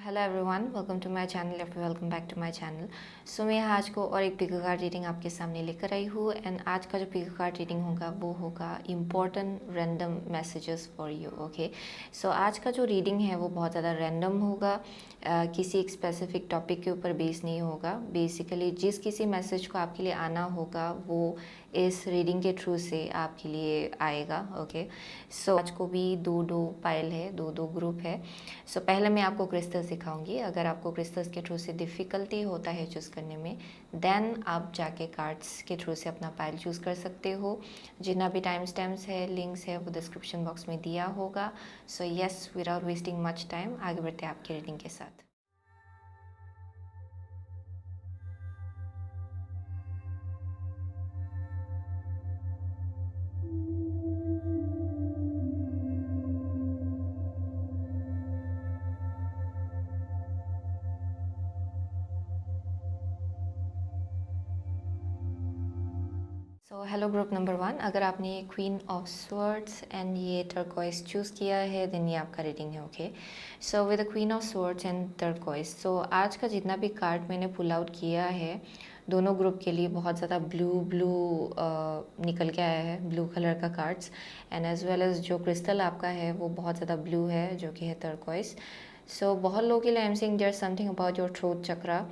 Hello everyone, welcome to my channel या फिर welcome back to my channel. So मैं आज को और एक पिको कार्ड रीडिंग आपके सामने लेकर आई हूँ एंड आज का जो पिको कार्ड रीडिंग होगा वो होगा important random messages for you. Okay, so आज का जो रीडिंग है वो बहुत ज़्यादा रैंडम होगा, किसी एक स्पेसिफिक टॉपिक के ऊपर बेस नहीं होगा। बेसिकली जिस किसी मैसेज को आपके लिए आना होगा वो इस रीडिंग के थ्रू से आपके लिए आएगा। ओके, सो आज को भी दो दो पाइल है, दो दो ग्रुप है। सो पहले मैं आपको क्रिस्टल्स दिखाऊंगी। अगर आपको क्रिस्टल्स के थ्रू से डिफ़िकल्टी होता है चूज़ करने में, देन आप जाके कार्ड्स के थ्रू से अपना पाइल चूज़ कर सकते हो। जितना भी टाइम स्टैम्प्स है, लिंक्स है, वो डिस्क्रिप्शन बॉक्स में दिया होगा। So yes, without wasting much time आगे बढ़ते हैं आपकी रीडिंग के साथ। सो हेलो ग्रुप नंबर 1, अगर आपने ये क्वीन ऑफ स्वर्ड्स एंड ये टर्कोइस चूज़ किया है देन ये आपका रीडिंग है। Okay, so with the queen of swords and turquoise, so आज का जितना भी कार्ड मैंने पुल आउट किया है दोनों ग्रुप के लिए बहुत ज़्यादा ब्लू ब्लू निकल के आया है, ब्लू कलर का cards. And as well as जो क्रिस्टल आपका है वो बहुत ज़्यादा ब्लू है जो कि है टर्कोइस। सो बहुत लोगों के लिए I am seeing there something about your throat chakra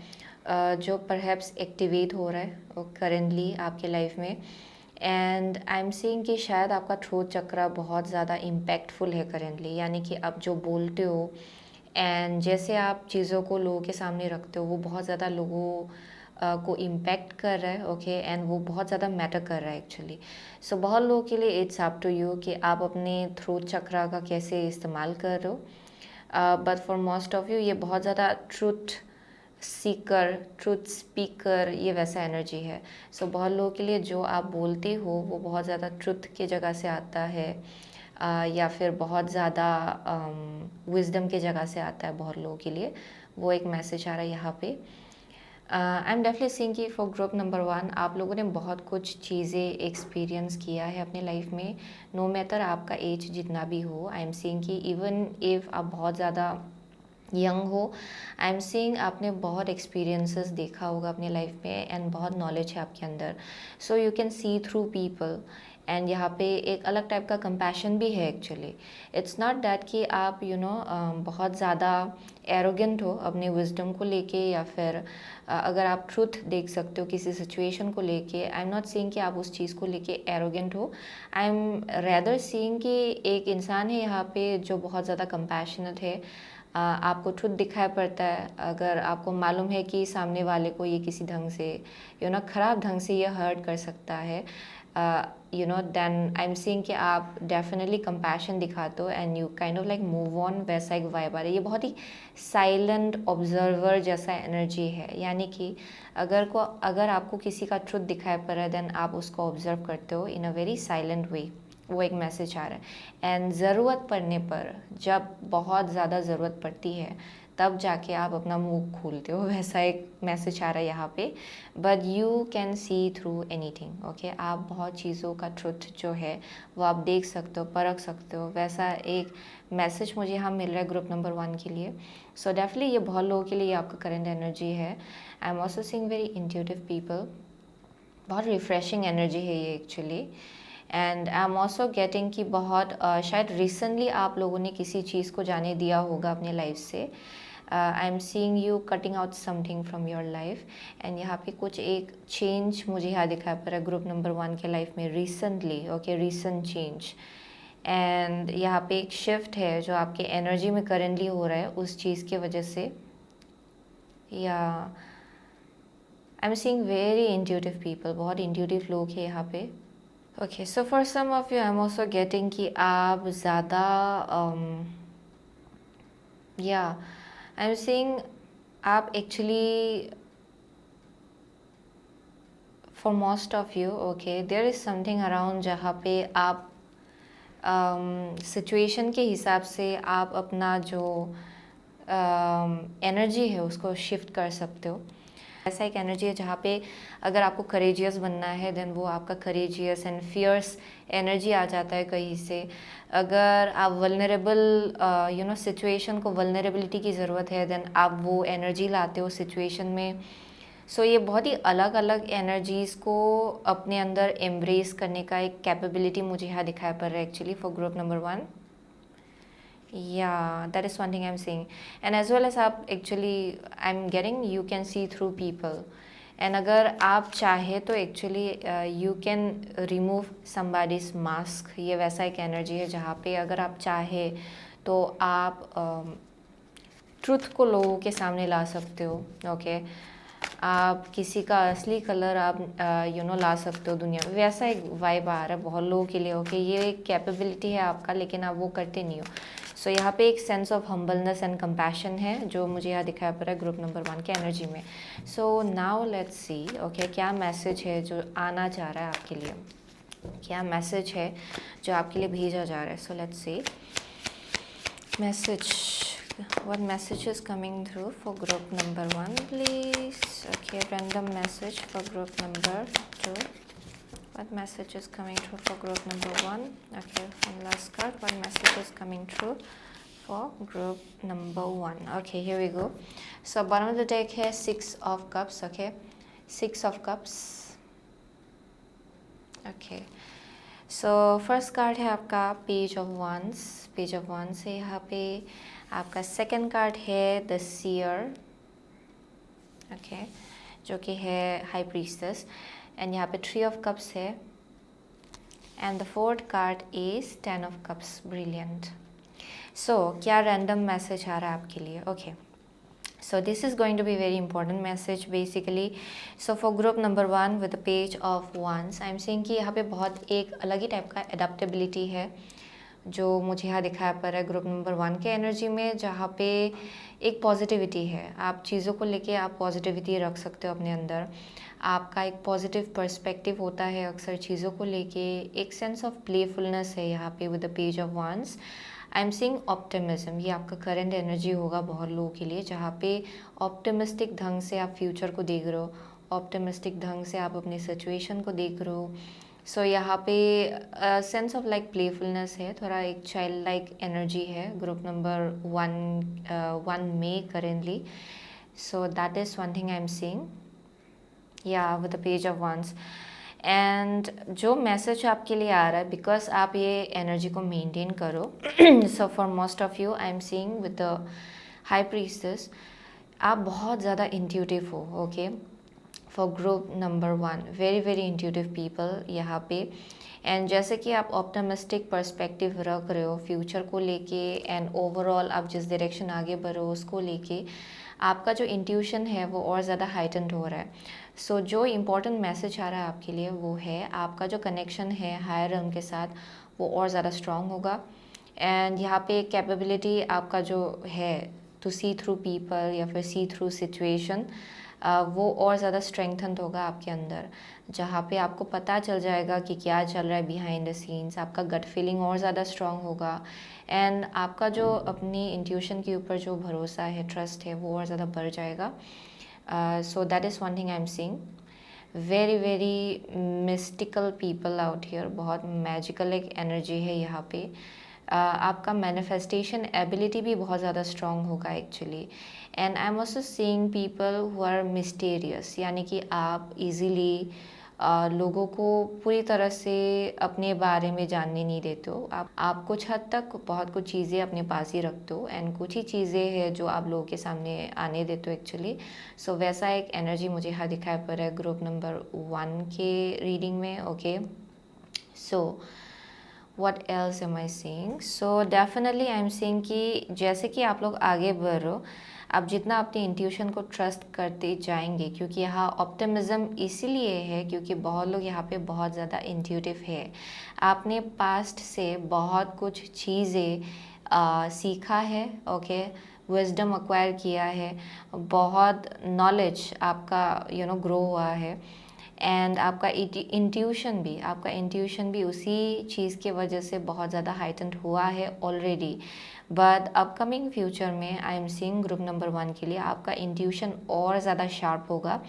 जो परहैप्स एक्टिवेट हो रहा है करेंटली आपके लाइफ में। एंड आई एम सीइंग कि शायद आपका थ्रोट चक्रा बहुत ज़्यादा इम्पैक्टफुल है करेंटली, यानी कि आप जो बोलते हो एंड जैसे आप चीज़ों को लोगों के सामने रखते हो वो बहुत ज़्यादा लोगों को इम्पैक्ट कर रहा है। ओके, एंड वो बहुत ज़्यादा मैटर कर रहा है एक्चुअली। सो बहुत लोगों के लिए इट्स अप टू यू कि आप अपने थ्रोट चक्रा का कैसे इस्तेमाल कर रहे हो। But for most of you ये बहुत ज़्यादा ट्रूथ सीकर, ट्रूथ स्पीकर, ये वैसा एनर्जी है। सो बहुत लोगों के लिए जो आप बोलते हो वो बहुत ज़्यादा ट्रुथ की जगह से आता है, या फिर बहुत ज़्यादा विजडम की जगह से आता है बहुत लोगों के लिए। वो एक मैसेज आ रहा है यहाँ पे। आई एम डेफिनेटली सीइंग कि फॉर ग्रुप नंबर 1 आप लोगों ने बहुत कुछ चीज़ें एक्सपीरियंस किया है अपने लाइफ में, नो मैटर आपका एज जितना भी हो। आई एम सीइंग कि इवन इफ़ आप बहुत ज़्यादा यंग हो, आई एम सीइंग आपने बहुत एक्सपीरियंसेस देखा होगा अपने लाइफ में एंड बहुत नॉलेज है आपके अंदर। So you can see through people and यहाँ पे एक अलग टाइप का कंपैशन भी है एक्चुअली। इट्स नॉट दैट कि आप बहुत ज़्यादा एरोगेंट हो अपने विजडम को लेके, या फिर अगर आप ट्रुथ देख सकते हो किसी सिचुएशन को लेके। आई एम नॉट सीइंग कि आप उस चीज़ को लेके एरोगेंट हो। आई एम रेदर सीइंग कि एक इंसान है यहाँ पे जो बहुत ज़्यादा कंपैशनेट है। आपको ट्रुथ दिखाई पड़ता है अगर आपको मालूम है कि सामने वाले को ये किसी ढंग से ख़राब ढंग से ये हर्ट कर सकता है, देन आई एम सीइंग कि आप डेफिनेटली कंपैशन दिखाते हो and you kind of like move on, वैसा एक वाइब आ रहा है। ये बहुत ही साइलेंट ऑब्जर्वर जैसा एनर्जी है, यानी कि अगर आपको किसी का ट्रुथ दिखाई पड़ रहा है देन आप उसको ऑब्जर्व करते हो इन अ वेरी साइलेंट वे। वो एक मैसेज आ रहा है। एंड ज़रूरत पड़ने पर, जब बहुत ज़्यादा ज़रूरत पड़ती है तब जाके आप अपना मुंह खोलते हो, वैसा एक मैसेज आ रहा है यहाँ पे। But you can see through anything. Okay, आप बहुत चीज़ों का ट्रुथ जो है वो आप देख सकते हो, परख सकते हो, वैसा एक मैसेज मुझे यहाँ मिल रहा है ग्रुप नंबर 1 के लिए। सो डेफिनेटली ये बहुत लोगों के लिए आपका करंट एनर्जी है। आई am also seeing very intuitive people, बहुत रिफ्रेशिंग एनर्जी है ये actually. And I am also getting कि बहुत शायद रिसेंटली आप लोगों ने किसी चीज़ को जाने दिया होगा अपने लाइफ से। आई am seeing you cutting out something from your life and यहाँ पे कुछ एक चेंज मुझे यहाँ दिखाई पड़ रहा है ग्रुप नंबर 1 के लाइफ में recently. Okay, recent change. And यहाँ पे एक शिफ्ट है जो आपके एनर्जी में करेंटली हो रहा है उस चीज़ की वजह से। या I am seeing very intuitive people, बहुत इंट्यूटिव लोग हैं यहाँ पे। Okay, so for some of you I am also getting कि आप ज़्यादा या आई एम सीइंग आप actually for most of you, okay, there is something around जहाँ पे आप सिचुएशन के हिसाब से आप अपना जो एनर्जी है उसको शिफ्ट कर सकते हो। ऐसा एक एनर्जी है जहाँ पे अगर आपको करेजियस बनना है देन वो आपका करेजियस एंड फियर्स एनर्जी आ जाता है कहीं से। अगर आप वल्नरेबल सिचुएशन को वल्नरेबिलिटी की ज़रूरत है देन आप वो एनर्जी लाते हो सिचुएशन में। सो ये बहुत ही अलग अलग एनर्जीज़ को अपने अंदर एम्ब्रेस करने का एक कैपेबिलिटी मुझे यहाँ दिखाई पड़ रहा है actually for group number 1। Yeah, that is one thing I'm saying. And as well as आप actually I'm getting you can see through people. And अगर आप चाहे तो actually you can remove somebody's mask. ये वैसा एक एनर्जी है जहाँ पे अगर आप चाहे तो आप ट्रुथ को लोगों के सामने ला सकते हो। ओके आप किसी का असली कलर आप ला सकते हो दुनिया में। वैसा एक वाइब आ रहा है बहुत लोगों के लिए। ओके ये एक कैपेबिलिटी है आपका लेकिन आप वो करते नहीं हो। सो यहाँ पे एक sense of humbleness and compassion है जो मुझे यहाँ दिखाया पड़ रहा है ग्रुप नंबर 1 के एनर्जी में। So now let's see okay क्या मैसेज है जो आना चाह रहा है आपके लिए, क्या मैसेज है जो आपके लिए भेजा जा रहा है। सो let's see message, what message is coming through for group number 1 please. Okay, random message for group number 2. What message is coming through for group number 1? Okay, one last card. What message is coming through for group number 1? Okay, here we go. So bottom of the deck है 6 of cups. Okay, 6 of cups. Okay, so first card है आपका page of wands. Page of wands है यहाँ पे आपका second card है the seer. Okay जो कि है हाई प्रीस्टेस एंड यहाँ पे 3 ऑफ कप्स है and the fourth card is 10 of cups. Brilliant. So क्या रैंडम मैसेज आ रहा है आपके लिए? Okay so this is going to be very important message basically. So for group number 1 with the page of wands I'm seeing कि यहाँ पे बहुत एक अलग ही टाइप का एडेप्टेबिलिटी है जो मुझे यहाँ दिखाया पड़ रहा है ग्रुप नंबर 1 के एनर्जी में, जहाँ पे एक पॉजिटिविटी है। आप चीज़ों को लेके आप पॉजिटिविटी रख सकते हो अपने अंदर। आपका एक पॉजिटिव पर्सपेक्टिव होता है अक्सर चीज़ों को लेके। एक सेंस ऑफ प्लेफुलनेस है यहाँ पे with the page of wands। I am seeing optimism. ये आपका करंट एनर्जी होगा बहुत लोगों के लिए, जहाँ पे ऑप्टिमिस्टिक ढंग से आप फ्यूचर को देख रहे हो, ऑप्टिमिस्टिक ढंग से आप अपनी सिचुएशन को देख रहे हो। सो यहाँ पे सेंस ऑफ लाइक प्लेफुलनेस है, थोड़ा एक चाइल्ड लाइक एनर्जी है ग्रुप नंबर 1 में currently. So that is one thing I am seeing या with the page of wands। And जो मैसेज आपके लिए आ रहा है बिकॉज आप ये एनर्जी को मेंटेन करो। So for most of you I am seeing with the high priestess आप बहुत ज़्यादा इंट्यूटिव हो। Okay for group number 1 very very intuitive people यहाँ पे। एंड जैसे कि आप ऑप्टिमिस्टिक पर्सपेक्टिव रख रहे हो फ्यूचर को लेके एंड ओवरऑल आप जिस डायरेक्शन आगे बढ़ो उसको लेके आपका जो इंट्यूशन है वो और ज़्यादा हाइटेंड हो रहा है। सो जो इम्पोर्टेंट मैसेज आ रहा है आपके लिए वो है आपका जो कनेक्शन है हायर realm के साथ वो और ज़्यादा स्ट्रॉन्ग होगा। एंड यहाँ पे कैपेबिलिटी आपका जो है टू सी थ्रू पीपल या फिर सी थ्रू सिचुएशन वो और ज़्यादा स्ट्रेंथन होगा आपके अंदर, जहाँ पे आपको पता चल जाएगा कि क्या चल रहा है बिहाइंड द सीन्स। आपका गट फीलिंग और ज़्यादा स्ट्रॉन्ग होगा एंड आपका जो अपनी इंट्यूशन के ऊपर जो भरोसा है ट्रस्ट है वो और ज़्यादा बढ़ जाएगा। सो that is one thing I am seeing. Very very mystical people out here. बहुत मैजिकल एक एनर्जी है यहाँ पे। आपका मैनिफेस्टेशन एबिलिटी भी बहुत ज़्यादा स्ट्रॉन्ग होगा actually. And I am also seeing people who are mysterious, यानी कि आप इजीली लोगों को पूरी तरह से अपने बारे में जानने नहीं देते हो। आप कुछ हद तक बहुत कुछ चीज़ें अपने पास ही रखते हो एंड कुछ ही चीज़ें हैं जो आप लोगों के सामने आने देते हो एक्चुअली। सो वैसा एक एनर्जी मुझे यहाँ दिखाई पड़ रहा है ग्रुप नंबर 1 के रीडिंग में। Okay so what else am I seeing? So definitely I am seeing कि जैसे कि आप लोग आगे बढ़ रहे हो आप जितना अपनी इंट्यूशन को ट्रस्ट करते जाएंगे, क्योंकि यहाँ ऑप्टिमिज्म इसीलिए है क्योंकि बहुत लोग यहाँ पे बहुत ज़्यादा इंट्यूटिव है। आपने पास्ट से बहुत कुछ चीज़ें सीखा है। ओके विजडम एक्वायर किया है, बहुत नॉलेज आपका ग्रो हुआ है एंड आपका इंट्यूशन भी उसी चीज़ के वजह से बहुत ज़्यादा हाइटेंड हुआ है ऑलरेडी। बट अपकमिंग फ्यूचर में I am seeing group number 1 के लिए आपका इंट्यूशन और ज़्यादा शार्प होगा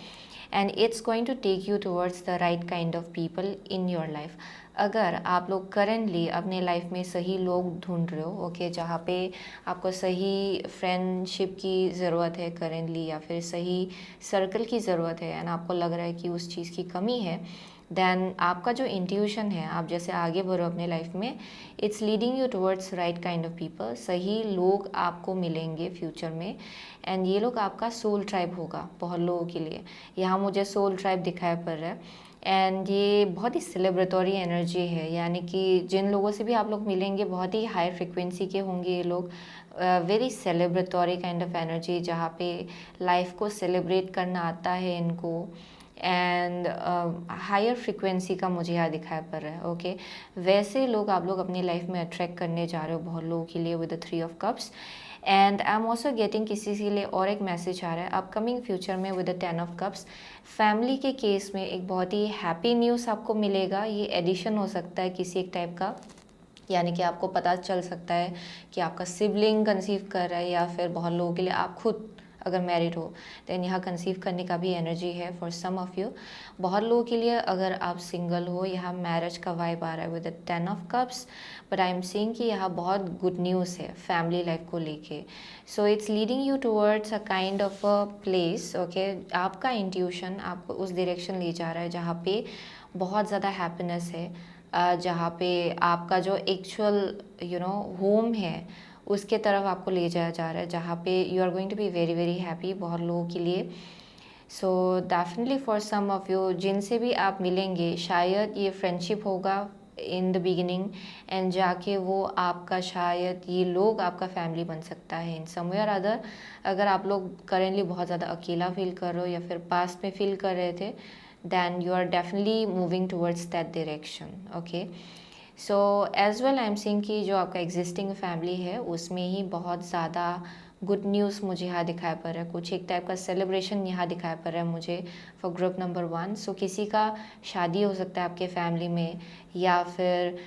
and it's going to take you towards the right kind of people in your life. अगर आप लोग करेंटली अपने लाइफ में सही लोग ढूंढ रहे हो, ओके, जहाँ पे आपको सही फ्रेंडशिप की ज़रूरत है करेंटली, या फिर सही सर्कल की ज़रूरत है, एंड आपको लग रहा है कि उस चीज़ की कमी है, देन आपका जो इंट्यूशन है, आप जैसे आगे बढ़ो अपने लाइफ में, it's leading you towards right kind of people. सही लोग आपको मिलेंगे फ्यूचर में, एंड ये लोग आपका सोल ट्राइब होगा बहुत लोगों के लिए। यहाँ मुझे सोल ट्राइब दिखाई पड़ रहा है, एंड ये बहुत ही सेलिब्रेटरी एनर्जी है, यानी कि जिन लोगों से भी आप लोग मिलेंगे बहुत ही हाई फ्रिक्वेंसी के होंगे ये लोग। Very celebratory kind of energy, जहाँ पे लाइफ को सेलिब्रेट करना आता है इनको, एंड हायर फ्रिक्वेंसी का मुझे यहाँ दिखाई पड़ रहा है। ओके, वैसे लोग आप लोग अपनी लाइफ में अट्रैक्ट करने जा रहे हो बहुत लोगों के लिए with the 3 of cups. And I am also getting किसी के लिए और एक मैसेज आ रहा है अपकमिंग फ्यूचर में with the 10 of cups. Family के केस में एक बहुत ही हैप्पी न्यूज़ आपको मिलेगा। ये एडिशन हो सकता है किसी एक टाइप का, यानी कि आपको पता चल सकता है कि आपका सिबलिंग कंसीव कर रहा है, या फिर बहुत लोगों के लिए आप खुद अगर मैरिड हो देन यहाँ कंसीव करने का भी एनर्जी है फॉर सम ऑफ यू। बहुत लोगों के लिए अगर आप सिंगल हो, यहाँ मैरिज का वाइब आ रहा है with the 10 of cups. But I am seeing कि यहाँ बहुत गुड न्यूज़ है फैमिली लाइफ को लेके। So it's leading you towards a kind of a place, okay. आपका इंट्यूशन आपको उस डायरेक्शन ले जा रहा है जहाँ पे बहुत ज़्यादा हैप्पीनेस है, जहाँ पे आपका जो एक्चुअल होम है उसके तरफ आपको ले जाया जा रहा है, जहाँ पे you are going to be very very happy बहुत लोगों के लिए। So definitely for some of you जिनसे भी आप मिलेंगे, शायद ये फ्रेंडशिप होगा इन द बिगिनिंग, एंड जाके वो आपका, शायद ये लोग आपका फैमिली बन सकता है इन सम वे और अदर। अगर आप लोग करेंटली बहुत ज़्यादा अकेला फील कर रहे हो या फिर पास्ट में फील कर रहे थे, then you are definitely moving towards that direction, okay। So as well I am seeing कि जो आपका एग्जिस्टिंग फैमिली है उसमें ही बहुत ज़्यादा गुड न्यूज़ मुझे यहाँ दिखाई पड़ रहा है, कुछ एक टाइप का सेलिब्रेशन यहाँ दिखाई पड़ रहा है मुझे फॉर ग्रुप नंबर 1। सो किसी का शादी हो सकता है आपके फैमिली में, या फिर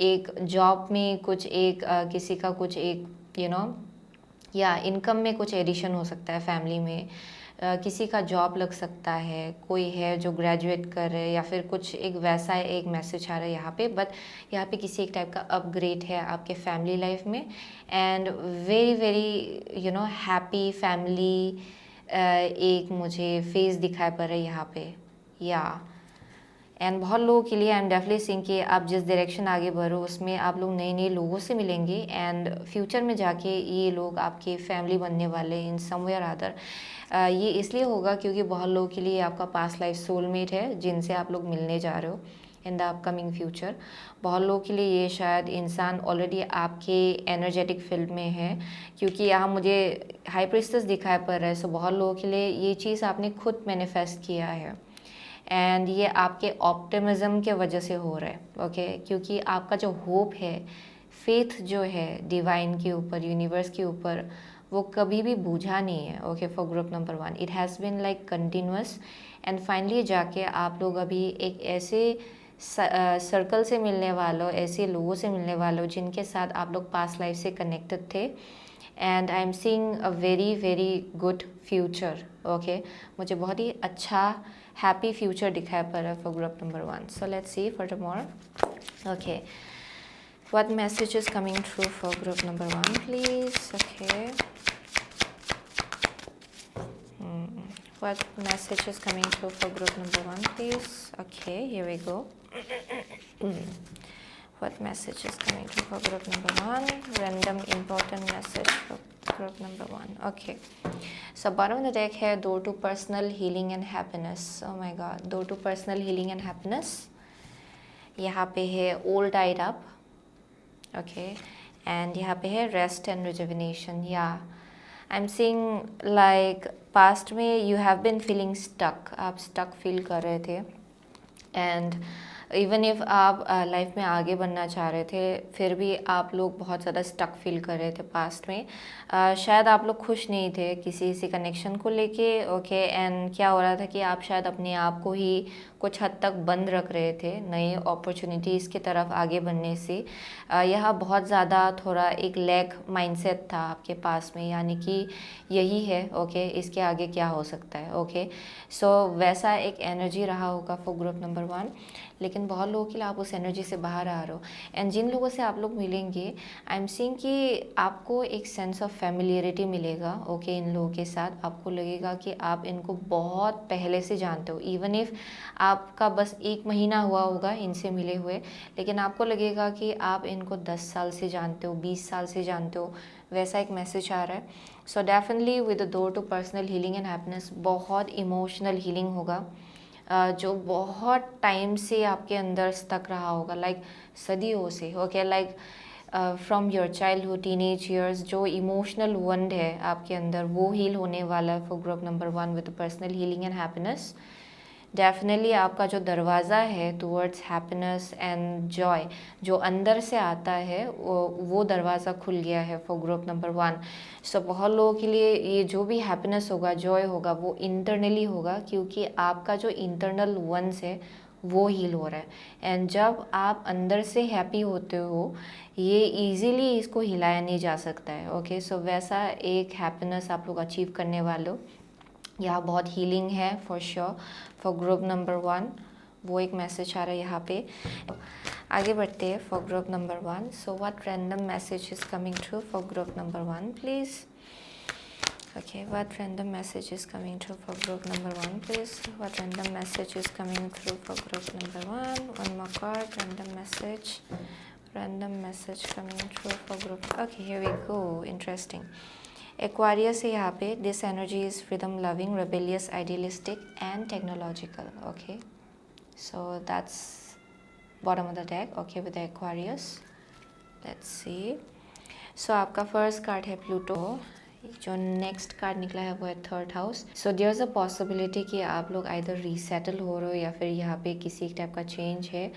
एक जॉब में कुछ एक किसी का कुछ एक या इनकम में कुछ एडिशन हो सकता है फैमिली में। किसी का जॉब लग सकता है, कोई है जो ग्रेजुएट कर रहे हैं, या फिर कुछ एक वैसा एक मैसेज आ रहा है यहाँ पे। बट यहाँ पे किसी एक टाइप का अपग्रेड है आपके फैमिली लाइफ में, and very very happy family एक मुझे फेस दिखाई पड़ रहा है यहाँ पे, या एंड बहुत लोगों के लिए आई एम डेफिनेटली सीइंग कि आप जिस डायरेक्शन आगे बढ़ो उसमें आप लोग नए नए लोगों से मिलेंगे, एंड फ्यूचर में जाके ये लोग आपके फैमिली बनने वाले इन सम वे और अदर। ये इसलिए होगा क्योंकि बहुत लोगों के लिए आपका पास्ट लाइफ सोलमेट है जिनसे आप लोग मिलने जा रहे हो इन द अपकमिंग फ्यूचर। बहुत लोगों के लिए ये शायद इंसान ऑलरेडी आपके एनर्जेटिक फील्ड में है, क्योंकि यहाँ मुझे हाई प्रीस्टेस दिखाई पड़ रहा है। सो बहुत लोगों के लिए ये चीज़ आपने खुद मैनिफेस्ट किया है, एंड ये आपके ऑप्टिमिज्म के वजह से हो रहा है, ओके। क्योंकि आपका जो होप है, फेथ जो है डिवाइन के ऊपर, यूनिवर्स के ऊपर, वो कभी भी बूझा नहीं है, okay. For group number 1 it has been like continuous, and finally जाके आप लोग अभी एक ऐसे सर्कल से मिलने वालों, ऐसे लोगों से मिलने वालों जिनके साथ आप लोग पास्ट लाइफ से कनेक्टेड थे, and I am seeing a very very good future, okay. मुझे बहुत ही अच्छा हैप्पी फ्यूचर दिखाई पड़ रहा है for group number 1। So let's see for tomorrow, okay, what message is coming through for group number 1 please, okay। What message is coming through for group number 1 please, okay, here we go। What message is coming through for group number 1, random important message for group number 1, okay। So bottom of the deck है door to personal healing and happiness, oh my god, door to personal healing and happiness। यहाँ पे है all tied up, okay, and यहाँ पे है rest and rejuvenation. या I am seeing like past में you have been feeling stuck, आप stuck feel कर रहे थे, एंड इवन इफ़ आप लाइफ में आगे बढ़ना चाह रहे थे, फिर भी आप लोग बहुत ज़्यादा स्टक फील कर रहे थे पास्ट में। शायद आप लोग खुश नहीं थे किसी कनेक्शन को लेके, ओके। एंड क्या हो रहा था कि आप शायद अपने आप को ही कुछ हद तक बंद रख रहे थे नई अपॉर्चुनिटीज़ की तरफ आगे बढ़ने से। यह बहुत ज़्यादा थोड़ा एक लैक माइंडसेट था आपके पास में, यानी कि यही है, ओके, इसके आगे क्या हो सकता है, ओके। सो वैसा एक एनर्जी रहा होगा फॉर ग्रुप नंबर 1, लेकिन बहुत लोगों के लिए आप उस एनर्जी से बाहर आ रहे हो। एंड जिन लोगों से आप लोग मिलेंगे, आई एम सीइंग कि आपको एक सेंस ऑफ फैमिलियरिटी मिलेगा, ओके। इन लोगों के साथ आपको लगेगा कि आप इनको बहुत पहले से जानते हो, इवन इफ़ आपका बस 1 महीना हुआ होगा इनसे मिले हुए, लेकिन आपको लगेगा कि आप इनको 10 साल से जानते हो, 20 साल से जानते हो, वैसा एक मैसेज आ रहा है। So definitely with the door to personal healing and happiness, बहुत इमोशनल हीलिंग होगा, जो बहुत टाइम से आपके अंदर स्टक रहा होगा, लाइक सदियों से, okay. Like from your childhood, teenage years, जो इमोशनल वंड है आपके अंदर, वो हील होने वाला है for group number 1 with personal healing and happiness. Definitely आपका जो दरवाज़ा है टूवर्ड्स हैप्पीनेस एंड जॉय, जो अंदर से आता है, वो दरवाज़ा खुल गया है फॉर ग्रुप नंबर 1। सो बहुत लोगों के लिए ये जो भी हैप्पीनेस होगा, जॉय होगा, वो इंटरनली होगा, क्योंकि आपका जो इंटरनल वंस है वो हील हो रहा है। एंड जब आप अंदर से हैप्पी होते हो, ये इजीली इसको हिलाया नहीं जा सकता है, ओके। सो वैसा एक हैप्पीनेस आप लोग अचीव करने वाले हो। यहाँ बहुत हीलिंग है for sure for group number 1, वो एक मैसेज आ रहा है यहाँ पे। आगे बढ़ते हैं for group number 1। So what random message is coming through for group number 1 please. Okay, what random message is coming through for group number 1, please? What random message is coming through for group number 1? One more card, random message. Random message coming through for group. Okay, here we go. Interesting. Aquarius है यहाँ पे. This energy is freedom loving, rebellious, idealistic and technological. Okay, so that's bottom of the deck. Okay, with the Aquarius. Let's see. So आपका first card है Pluto, जो next card निकला है वो है third house. So there is a possibility कि आप लोग आइदर रीसेटल हो रहे हो, या फिर यहाँ पे किसी टाइप का चेंज है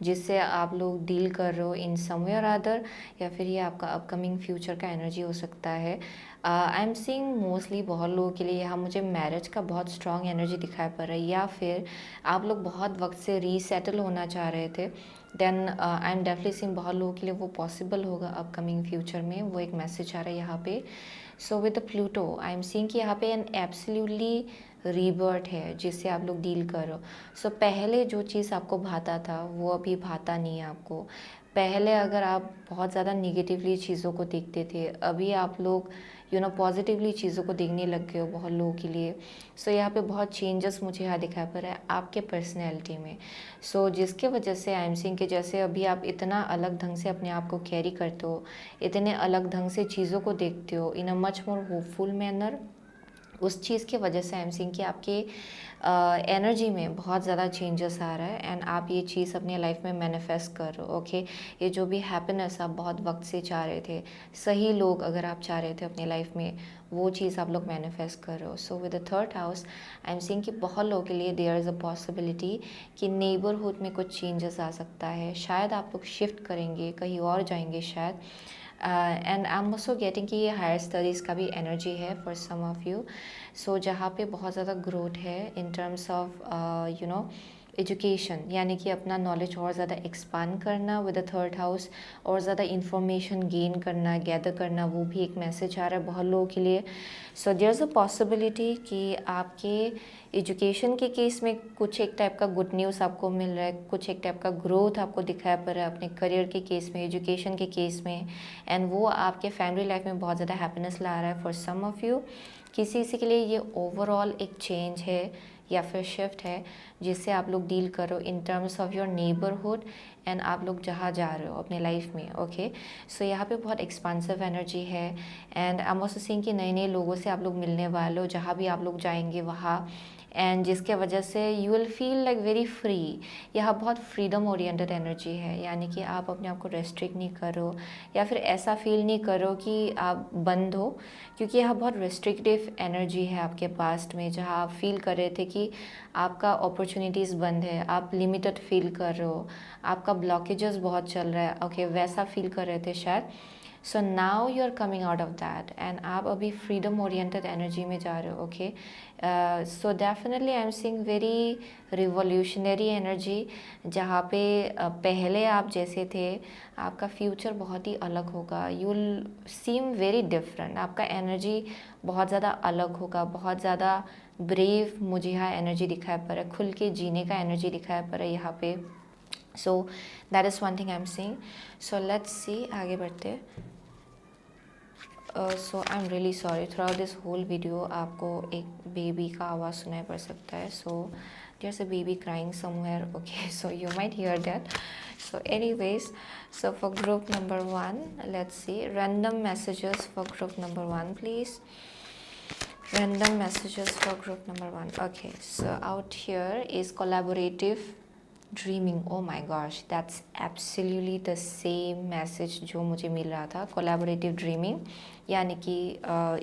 जिससे आप लोग डील कर रहे हो इन सम वे और अदर, या फिर ये आपका अपकमिंग फ्यूचर का एनर्जी हो सकता है। आई एम सीइंग मोस्टली बहुत लोगों के लिए यहाँ मुझे मैरिज का बहुत स्ट्रॉन्ग एनर्जी दिखाई पड़ रहा है, या फिर आप लोग बहुत वक्त से रीसेटल होना चाह रहे थे। Then I am definitely seeing बहुत लोगों के लिए वो पॉसिबल होगा अपकमिंग फ्यूचर में, वो एक मैसेज आ रहा है यहाँ पे। सो with the Pluto I am seeing कि यहाँ पे एन एब्सोल्युटली रीबर्थ है जिससे आप लोग डील करो। सो पहले जो चीज़ आपको भाता था वो अभी भाता नहीं है आपको। पहले अगर आप बहुत ज़्यादा निगेटिवली चीज़ों को देखते थे, अभी आप लोग पॉजिटिवली चीज़ों को देखने लग गए हो बहुत लोगों के लिए। सो यहाँ पे बहुत चेंजेस मुझे यहाँ दिखाई पड़ रहा है आपके पर्सनैलिटी में। सो जिसके वजह से आई एम सीइंग कि जैसे अभी आप इतना अलग ढंग से अपने आप को कैरी करते हो, इतने अलग ढंग से चीज़ों को देखते हो in a much more hopeful manner, उस चीज़ की वजह से आई एम सीइंग कि आपके एनर्जी में बहुत ज़्यादा चेंजेस आ रहा है, एंड आप ये चीज़ अपनी लाइफ में मैनिफेस्ट कर रहे हो, ओके। ये जो भी हैप्पीनेस आप बहुत वक्त से चाह रहे थे, सही लोग अगर आप चाह रहे थे अपनी लाइफ में, वो चीज़ आप लोग मैनिफेस्ट कर रहे हो। सो with the third house I am seeing कि बहुत लोगों के लिए देयर इज़ अ पॉसिबिलिटी कि नेबरहुड में कुछ चेंजेस आ सकता है। शायद आप लोग शिफ्ट करेंगे, कहीं और जाएंगे शायद। And I am also getting कि ये हायर स्टडीज़ का भी एनर्जी है फॉर सम ऑफ यू। सो जहाँ पे बहुत ज़्यादा ग्रोथ है इन टर्म्स ऑफ एजुकेशन, यानी कि अपना नॉलेज और ज़्यादा एक्सपांड करना विद द थर्ड हाउस, और ज़्यादा इंफॉर्मेशन गेन करना, गैदर करना, वो भी एक मैसेज आ रहा है बहुत लोगों के लिए। So there is a possibility कि आपके एजुकेशन के केस में कुछ एक टाइप का गुड न्यूज़ आपको मिल रहा है, कुछ एक टाइप का ग्रोथ आपको दिखाई पड़ रहा है अपने करियर के केस में, एजुकेशन के केस में, एंड वो आपके फैमिली लाइफ में बहुत ज़्यादा हैप्पीनेस ला रहा है फॉर सम ऑफ यू। किसी के लिए ये ओवरऑल एक चेंज है या फिर शिफ्ट है जिससे आप लोग डील करो in terms of your neighbourhood and आप लोग जहाँ जा रहे हो अपने लाइफ में, ओके। सो यहाँ पे बहुत एक्सपांसिव एनर्जी है and I am also seeing कि नए नए लोगों से आप लोग मिलने वाले हो जहाँ भी आप लोग जाएंगे वहाँ, एंड जिसके वजह से you will feel like very free. यहाँ बहुत फ्रीडम ओरिएंटेड एनर्जी है, यानी कि आप अपने आप को रेस्ट्रिक्ट नहीं करो या फिर ऐसा फील नहीं करो कि आप बंद हो, क्योंकि यहाँ बहुत रेस्ट्रिक्टिव एनर्जी है आपके पास्ट में, जहाँ आप फील कर रहे थे कि आपका अपॉर्चुनिटीज़ बंद है, आप लिमिटेड फील कर रहे हो, आपका ब्लॉकेजेस बहुत चल रहा है, ओके वैसा फील कर रहे थे शायद। So now you are coming out of that and आप अभी फ्रीडम ओरिएंटेड एनर्जी में जा रहे हो, okay. So definitely I am seeing very revolutionary energy, जहाँ पे पहले आप जैसे थे आपका फ्यूचर बहुत ही अलग होगा, you will seem very different, आपका एनर्जी बहुत ज़्यादा अलग होगा, बहुत ज़्यादा ब्रेव मुझे यहाँ एनर्जी दिखाई पड़ रहा है, खुल के जीने का एनर्जी दिखाई पड़ रहा है यहाँ पे। So that is one thing I am seeing. So let's see, आगे बढ़ते। So I am really sorry, throughout this whole video आपको एक बेबी का आवाज़ सुनाई पड़ सकता है। So there is a baby crying somewhere, okay, so you might hear that. So anyways, so for group number 1, let's see random messages for group number 1, please. Random messages for group number 1. Okay, so out here is collaborative dreaming. Oh my gosh, that's absolutely the same message जो मुझे मिल रहा था। Collaborative dreaming यानी कि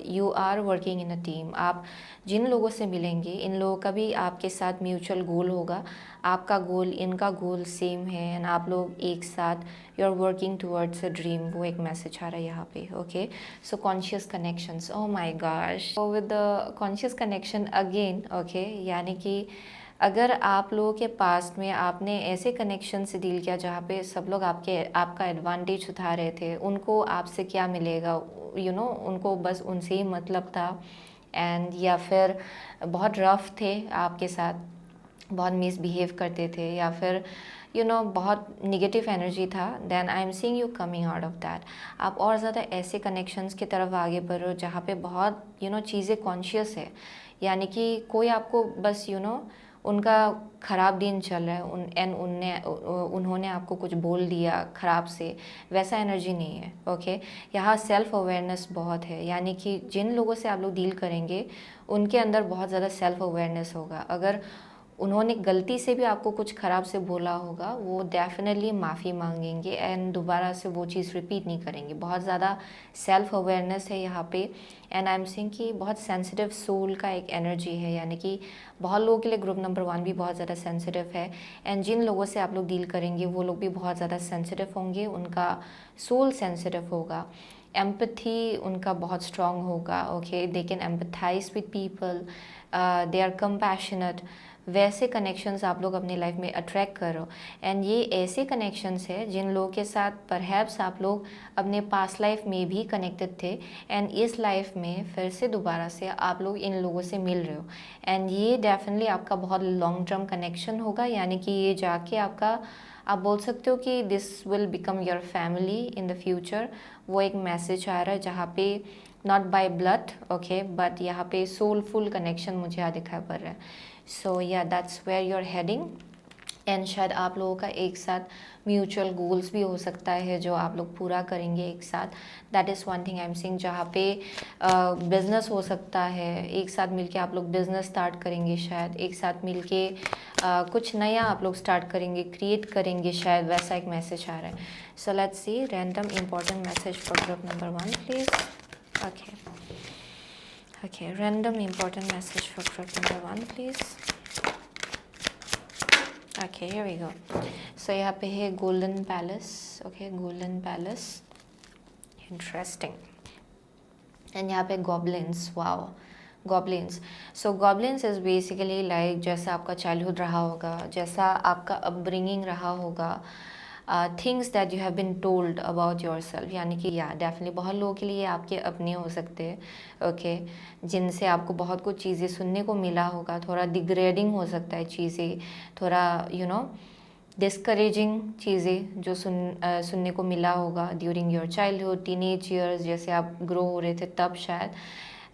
you are working in a team. आप जिन लोगों से मिलेंगे इन लोगों का भी आपके साथ म्यूचुअल गोल होगा, आपका गोल इनका गोल सेम है एंड आप लोग एक साथ you are working towards a dream, वो एक मैसेज आ रहा है यहाँ पे, okay. So conscious connections, oh my gosh, so with the conscious connection again, okay, यानी कि अगर आप लोगों के पास्ट में आपने ऐसे कनेक्शन से डील किया जहाँ पे सब लोग आपका एडवांटेज उठा रहे थे, उनको आपसे क्या मिलेगा, यू नो, उनको बस उनसे ही मतलब था, एंड या फिर बहुत रफ थे आपके साथ, बहुत मिसबिहेव करते थे, या फिर यू नो बहुत निगेटिव एनर्जी था, then I am seeing you coming out of that. आप और ज़्यादा ऐसे कनेक्शंस की तरफ आगे बढ़ो जहाँ पे बहुत यू नो चीज़ें कॉन्शियस है, यानी कि कोई आपको बस यू नो उनका ख़राब दिन चल रहा है उन्होंने आपको कुछ बोल दिया ख़राब से, वैसा एनर्जी नहीं है, ओके। यहाँ सेल्फ अवेयरनेस बहुत है, यानी कि जिन लोगों से आप लोग डील करेंगे उनके अंदर बहुत ज़्यादा सेल्फ अवेयरनेस होगा। अगर उन्होंने गलती से भी आपको कुछ ख़राब से बोला होगा, वो डेफिनेटली माफ़ी मांगेंगे एंड दोबारा से वो चीज़ रिपीट नहीं करेंगे। बहुत ज़्यादा सेल्फ अवेयरनेस है यहाँ पे, एंड आई एम सीइंग कि बहुत सेंसिटिव सोल का एक एनर्जी है, यानी कि बहुत लोगों के लिए ग्रुप नंबर 1 भी बहुत ज़्यादा सेंसिटिव है, एंड जिन लोगों से आप लोग डील करेंगे वो लोग भी बहुत ज़्यादा सेंसिटिव होंगे, उनका सोल सेंसिटिव होगा, एम्पथी उनका बहुत स्ट्रॉन्ग होगा, okay, they can empathize with people, they are compassionate. वैसे कनेक्शंस आप लोग अपनी लाइफ में अट्रैक्ट करो, एंड ये ऐसे कनेक्शंस है जिन लोगों के साथ परहैप्स आप लोग अपने पास्ट लाइफ में भी कनेक्टेड थे, एंड इस लाइफ में फिर से दोबारा से आप लोग इन लोगों से मिल रहे हो, एंड ये डेफिनेटली आपका बहुत लॉन्ग टर्म कनेक्शन होगा, यानी कि ये जाके आपका आप बोल सकते हो कि this will become your family in the future. वो एक मैसेज आ रहा है जहाँ पे not by blood, okay, but यहाँ पे सोलफुल कनेक्शन मुझे यहाँ दिखाई पड़ रहा है। सो या that's where you are heading, and शायद आप लोगों का एक साथ म्यूचुअल गोल्स भी हो सकता है जो आप लोग पूरा करेंगे एक साथ। That is one thing I am seeing, जहाँ पे बिजनेस हो सकता है, एक साथ मिलके आप लोग बिजनेस स्टार्ट करेंगे, शायद एक साथ मिलके कुछ नया आप लोग स्टार्ट करेंगे, क्रिएट करेंगे, शायद वैसा एक मैसेज आ रहा है। सो let's see random important message for group number 1 please. Okay, random important message for group number 1 please. Okay, here we go. So यहाँ पे है golden palace, okay, golden palace, interesting. And यहाँ पे goblins, wow, goblins. So goblins is basically like जैसा आपका childhood रहा होगा, जैसा आपका upbringing रहा होगा, things that you have bin told about your self, यानी कि या डेफिनेटली बहुत लोगों के लिए आपके अपने हो सकते हैं, ओके, जिनसे आपको बहुत कुछ चीज़ें सुनने को मिला होगा, थोड़ा डिग्रेडिंग हो सकता है चीज़ें, थोड़ा यू नो डिस्करेजिंग चीज़ें जो सुनने को मिला होगा during your childhood, teenage years, जैसे आप ग्रो हो रहे थे तब शायद,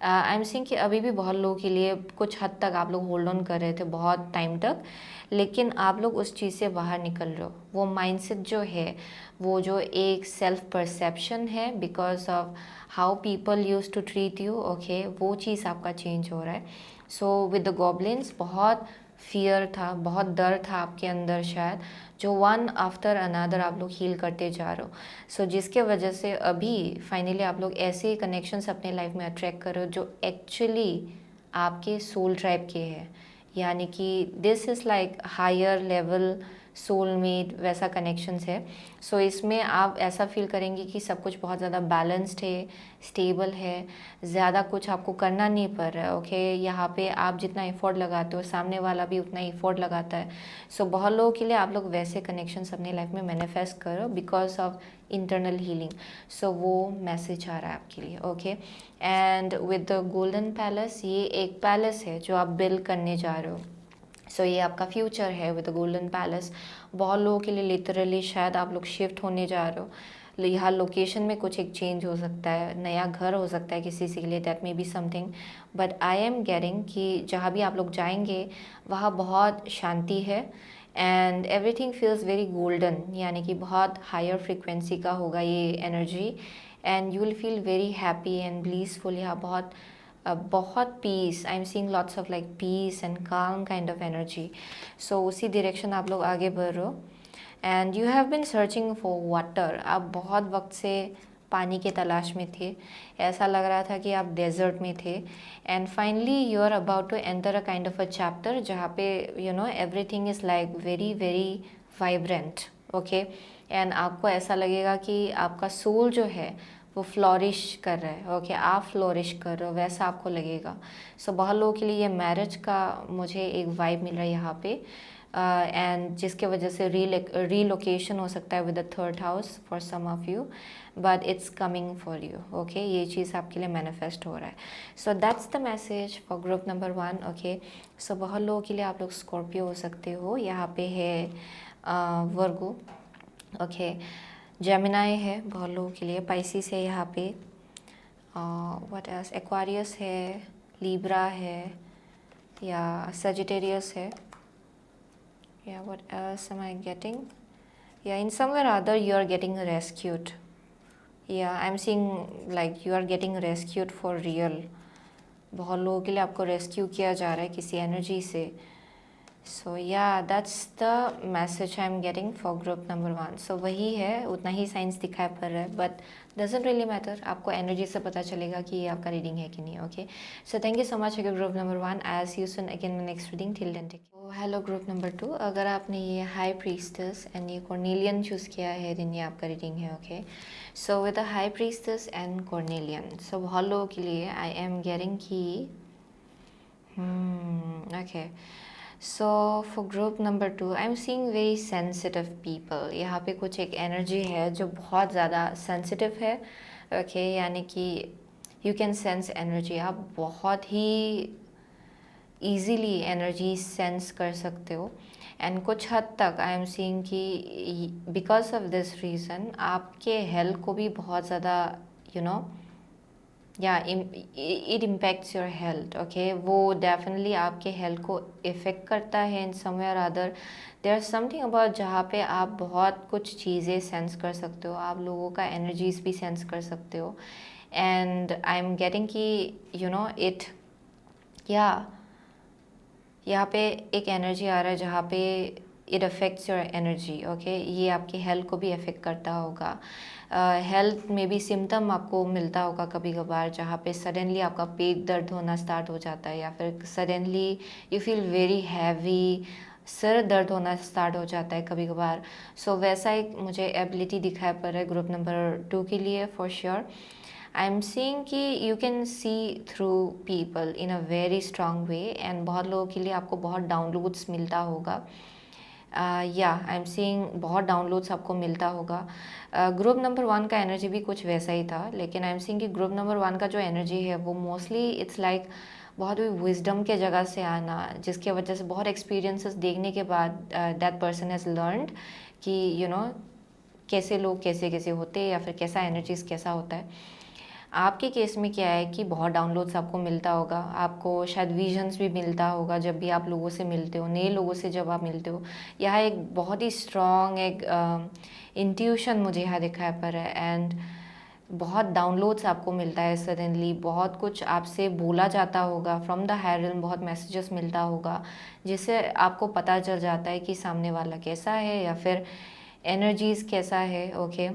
आई एम सीइंग कि अभी भी बहुत लोगों के लिए कुछ हद तक आप लोग होल्ड ऑन कर रहे थे बहुत टाइम तक, लेकिन आप लोग उस चीज़ से बाहर निकल रहे हो। वो माइंडसेट जो है, वो जो एक सेल्फ परसेप्शन है because of how people use to treat you, okay, वो चीज़ आपका चेंज हो रहा है। सो विद द गॉब्लिन्स बहुत फियर था, बहुत डर था आपके अंदर शायद, जो वन आफ्टर अनदर आप लोग हील करते जा रहे हो। सो जिसके वजह से अभी फाइनली आप लोग ऐसे कनेक्शंस अपने लाइफ में अट्रैक्ट कर रहे हो जो एक्चुअली आपके सोल ट्राइब के हैं, यानी कि this is like higher level soulmate वैसा कनेक्शंस है। सो इसमें आप ऐसा फील करेंगे कि सब कुछ बहुत ज़्यादा बैलेंस्ड है, स्टेबल है, ज़्यादा कुछ आपको करना नहीं पड़ रहा है, ओके। यहाँ पे आप जितना एफर्ट लगाते हो सामने वाला भी उतना एफर्ट लगाता है। सो बहुत लोगों के लिए आप लोग वैसे कनेक्शंस अपने लाइफ में मैनिफेस्ट करो बिकॉज ऑफ इंटरनल हीलिंग। सो वो मैसेज आ रहा है आपके लिए, okay. And with the golden palace, ये एक पैलेस है जो आप बिल्ड करने जा रहे हो। सो ये आपका फ्यूचर है विद द गोल्डन पैलेस। बहुत लोगों के लिए लिटरली शायद आप लोग शिफ्ट होने जा रहे हो, यहाँ लोकेशन में कुछ एक चेंज हो सकता है, नया घर हो सकता है किसी के लिए, that may be something. But I am getting कि जहाँ भी आप लोग जाएंगे वहाँ बहुत शांति है and everything feels very golden, यानी कि बहुत हायर फ्रिक्वेंसी का होगा ये energy and you will feel very happy and blissful. यहाँ बहुत peace, I am seeing lots of like peace and calm kind of energy. So उसी डायरेक्शन आप लोग आगे बढ़ रहे हो and you have been searching for water. आप बहुत वक्त से पानी के तलाश में थे, ऐसा लग रहा था कि आप डेजर्ट में थे and finally you are about to enter a kind of a chapter जहाँ पे you know everything is like very very vibrant, okay. And आपको ऐसा लगेगा कि आपका सोल जो है वो फ्लोरिश कर रहा है, ओके, आप फ्लोरिश कर रहे हो वैसा आपको लगेगा। सो बहुत लोगों के लिए ये मैरिज का मुझे एक वाइब मिल रहा है यहाँ पे एंड जिसके वजह से रीलोकेशन हो सकता है with the third house for some of you, but it's coming for you, okay. ये चीज़ आपके लिए मैनिफेस्ट हो रहा है। So that's the message for group number 1, okay. So बहुत लोगों के लिए आप लोग स्कॉर्पियो हो सकते हो, यहाँ पे है वर्गो, ओके। जेमिनाई है बहुत लोगों के लिए, पाइसिस है यहाँ पे, व्हाट एल्स, एक्वारियस है, लीब्रा है या सजिटेरियस है, या what else am I getting, या in somewhere other you are getting rescued, या I am seeing like you are getting rescued for real. बहुत लोगों के लिए आपको रेस्क्यू किया जा रहा है किसी एनर्जी से। सो या that's the message I am getting for group number 1। सो वही है, उतना ही साइंस दिखाई पड़ रहा है बट डजेंट रियली मैटर, आपको एनर्जी से पता चलेगा कि ये आपका रीडिंग है कि नहीं, okay. So thank you so much group number 1, I see you soon again next reading, till then take care. Hello group number 2, अगर आपने ये हाई प्रीस्टस एंड ये कॉर्नेलियन चूज़ किया है देन ये आपका रीडिंग है, okay. So with the high priestess and carnelian, so बहुत लोगों के लिए आई एम गेटिंग की okay. So for group number 2 I am seeing very sensitive people. यहाँ पे कुछ एक एनर्जी है जो बहुत ज़्यादा सेंसिटिव है, ओके, यानी कि यू कैन सेंस एनर्जी, आप बहुत ही ईजीली एनर्जी सेंस कर सकते हो एंड कुछ हद तक आई एम सीइंग कि बिकॉज ऑफ दिस रीज़न आपके हेल्थ को भी बहुत ज़्यादा यू नो या it impacts your health, okay. वो डेफिनेटली आपके हेल्थ को इफ़ेक्ट करता है in somewhere other. There something about जहाँ पे आप बहुत कुछ चीज़ें सेंस कर सकते हो, आप लोगों का एनर्जीज भी सेंस कर सकते हो एंड आई एम गेटिंग कि यू नो इट, या यहाँ पे एक एनर्जी आ रहा है जहाँ पे it affects your energy, okay. ये आपकी हेल्थ को भी अफेक्ट करता होगा। हेल्थ में भी सिम्टम आपको मिलता होगा कभी कभार जहाँ पे सडनली आपका पेट दर्द होना स्टार्ट हो जाता है या फिर suddenly you feel very heavy, sir दर्द होना स्टार्ट हो जाता है कभी कभार। सो वैसा एक मुझे एबिलिटी दिखाई पड़ रहा है ग्रुप नंबर 2 के लिए for sure. I am seeing कि you can see through people in a very strong way and बहुत लोगों के लिए आपको बहुत डाउनलोड्स मिलता होगा, या आई एम सीइंग बहुत डाउनलोड्स आपको मिलता होगा। ग्रुप नंबर 1 का एनर्जी भी कुछ वैसा ही था, लेकिन आई एम सीइंग कि ग्रुप नंबर 1 का जो एनर्जी है वो मोस्टली इट्स लाइक बहुत ही विजडम के जगह से आना, जिसके वजह से बहुत एक्सपीरियंसेस देखने के बाद दैट पर्सन हैज़ लर्नड कि यू नो कैसे लोग कैसे कैसे होते हैं या फिर कैसा एनर्जीज कैसा होता है। आपके केस में क्या है कि बहुत डाउनलोड्स आपको मिलता होगा, आपको शायद विजन्स भी मिलता होगा जब भी आप लोगों से मिलते हो, नए लोगों से जब आप मिलते हो। यहाँ एक बहुत ही स्ट्रॉन्ग एक इंट्यूशन मुझे यहाँ दिखाई पड़ रहा है, एंड बहुत डाउनलोड्स आपको मिलता है सडनली, बहुत कुछ आपसे बोला जाता होगा फ्रॉम द हायर रिल्म, बहुत मैसेजेस मिलता होगा जिससे आपको पता चल जाता है कि सामने वाला कैसा है या फिर एनर्जीज कैसा है। ओके,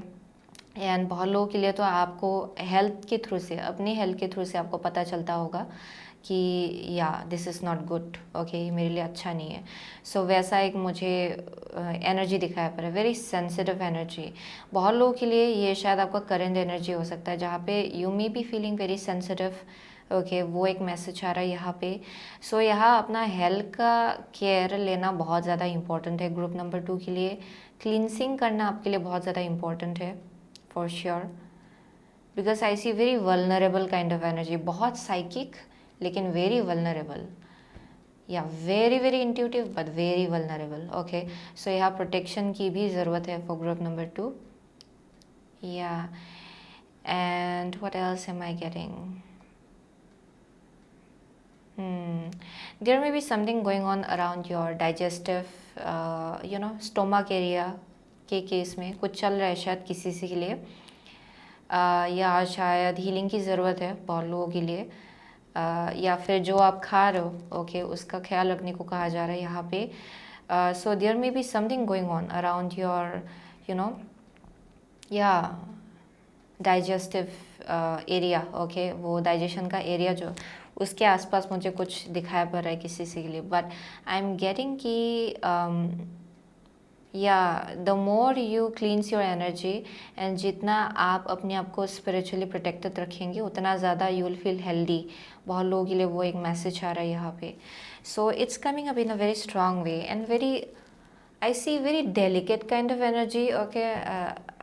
एंड बहुत लोगों के लिए तो आपको हेल्थ के थ्रू से, अपनी हेल्थ के थ्रू से आपको पता चलता होगा कि या this is not good, okay, मेरे लिए अच्छा नहीं है। सो वैसा एक मुझे एनर्जी दिखाया पड़ा है, वेरी सेंसिटिव एनर्जी। बहुत लोगों के लिए ये शायद आपका करंट एनर्जी हो सकता है जहाँ पे you may be feeling very sensitive. Okay, वो एक मैसेज आ रहा है यहाँ पे। सो यहाँ अपना हेल्थ का केयर लेना बहुत ज़्यादा इंपॉर्टेंट है ग्रुप नंबर 2 के लिए। क्लींसिंग करना आपके लिए बहुत ज़्यादा इंपॉर्टेंट है for sure, because I see very vulnerable kind of energy, बहुत साइकिक लेकिन वेरी वल्नरेबल, या very very intuitive but very vulnerable. Okay, so यहाँ प्रोटेक्शन की भी ज़रूरत है फॉर ग्रुप नंबर 2। या and what else am I getting? There may be something going on around your digestive, stomach area के case में कुछ चल रहा है शायद किसी से के लिए, या शायद हीलिंग की ज़रूरत है बहुत लोगों के लिए, या फिर जो आप खा रहे हो ओके उसका ख्याल रखने को कहा जा रहा है यहाँ पे। So there may be something going on around your या डाइजेस्टिव एरिया। ओके, वो डाइजेशन का एरिया जो उसके आसपास मुझे कुछ दिखाया पड़ रहा है किसी से के लिए, बट आई एम गेटिंग कि या the more you cleans your energy and जितना आप अपने आप को स्पिरिचुअली प्रोटेक्टेड रखेंगे उतना ज़्यादा यू विल फील हेल्दी। बहुत लोगों के लिए वो एक मैसेज आ रहा है यहाँ पे। So it's coming up in a very strong way and very, I see very delicate kind of energy. Okay,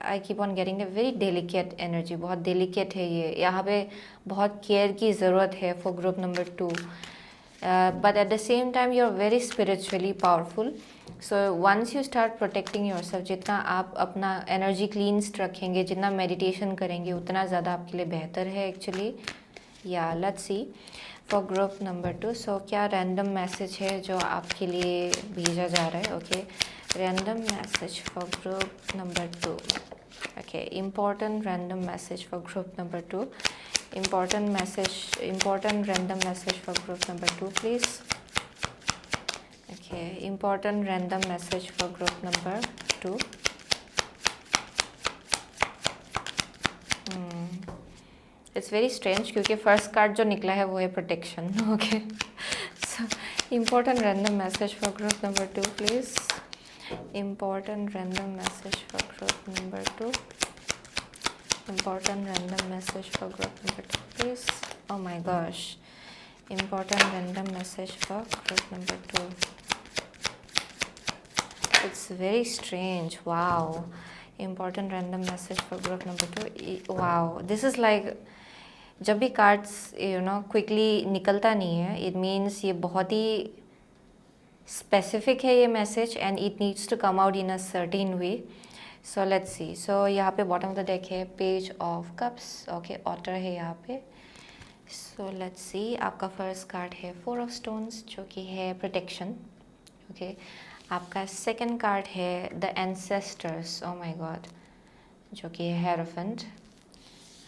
I keep on getting a very delicate energy. बहुत delicate है ये, यहाँ पे बहुत care की ज़रूरत है for group number 2. But at the same time you are very spiritually powerful. So once you start protecting yourself, जितना आप अपना energy cleansed रखेंगे, जितना meditation करेंगे उतना ज़्यादा आपके लिए बेहतर है actually. Yeah, let's see for group number 2. So क्या random message है जो आपके लिए भेजा जा रहा है? Okay, random message for group number 2. Okay, important random message for group number 2. Important random message for group number 2, please. Okay, important random message for group number 2. It's very strange क्योंकि first card जो निकला है वो है protection. Okay, so important random message for group number 2 please. Important random message for group number 2। Important random message for group number 2 please. Oh my gosh, important random message for group number 2। It's very strange, wow. Important random message for group number 2. Wow, this is like जब भी cards quickly निकलता नहीं है, it means ये बहुत ही specific है ये message and it needs to come out in a certain way. So let's see. So यहाँ पे बॉटम ऑफ द डेक है page of cups. Okay, otter है यहाँ पे। सो लेट्स सी, आपका फर्स्ट कार्ड है 4 ऑफ स्टोन्स जो कि है प्रोटेक्शन। ओके, आपका सेकंड कार्ड है the ancestors, oh my God, जो कि है हेरोफेंट।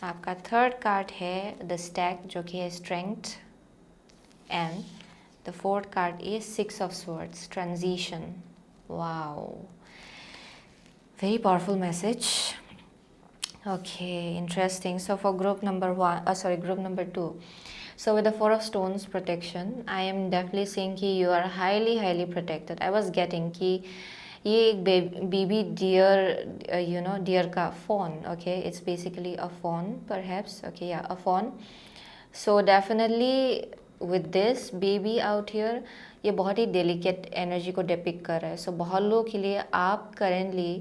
आपका थर्ड कार्ड है द स्टैग जो कि है strength, and the fourth card is 6 of swords, transition. Wow, very powerful message. Okay, interesting. So for group number 1, group number 2, so with the 4 of stones protection, I am definitely seeing कि you are highly protected. I was getting कि ये एक baby deer, deer का fawn. Okay, it's basically a fawn perhaps. Okay, yeah, a fawn. So definitely with this baby out here, ये बहुत ही delicate energy को depict कर रहा है. So बहुत लोगों के लिए आप currently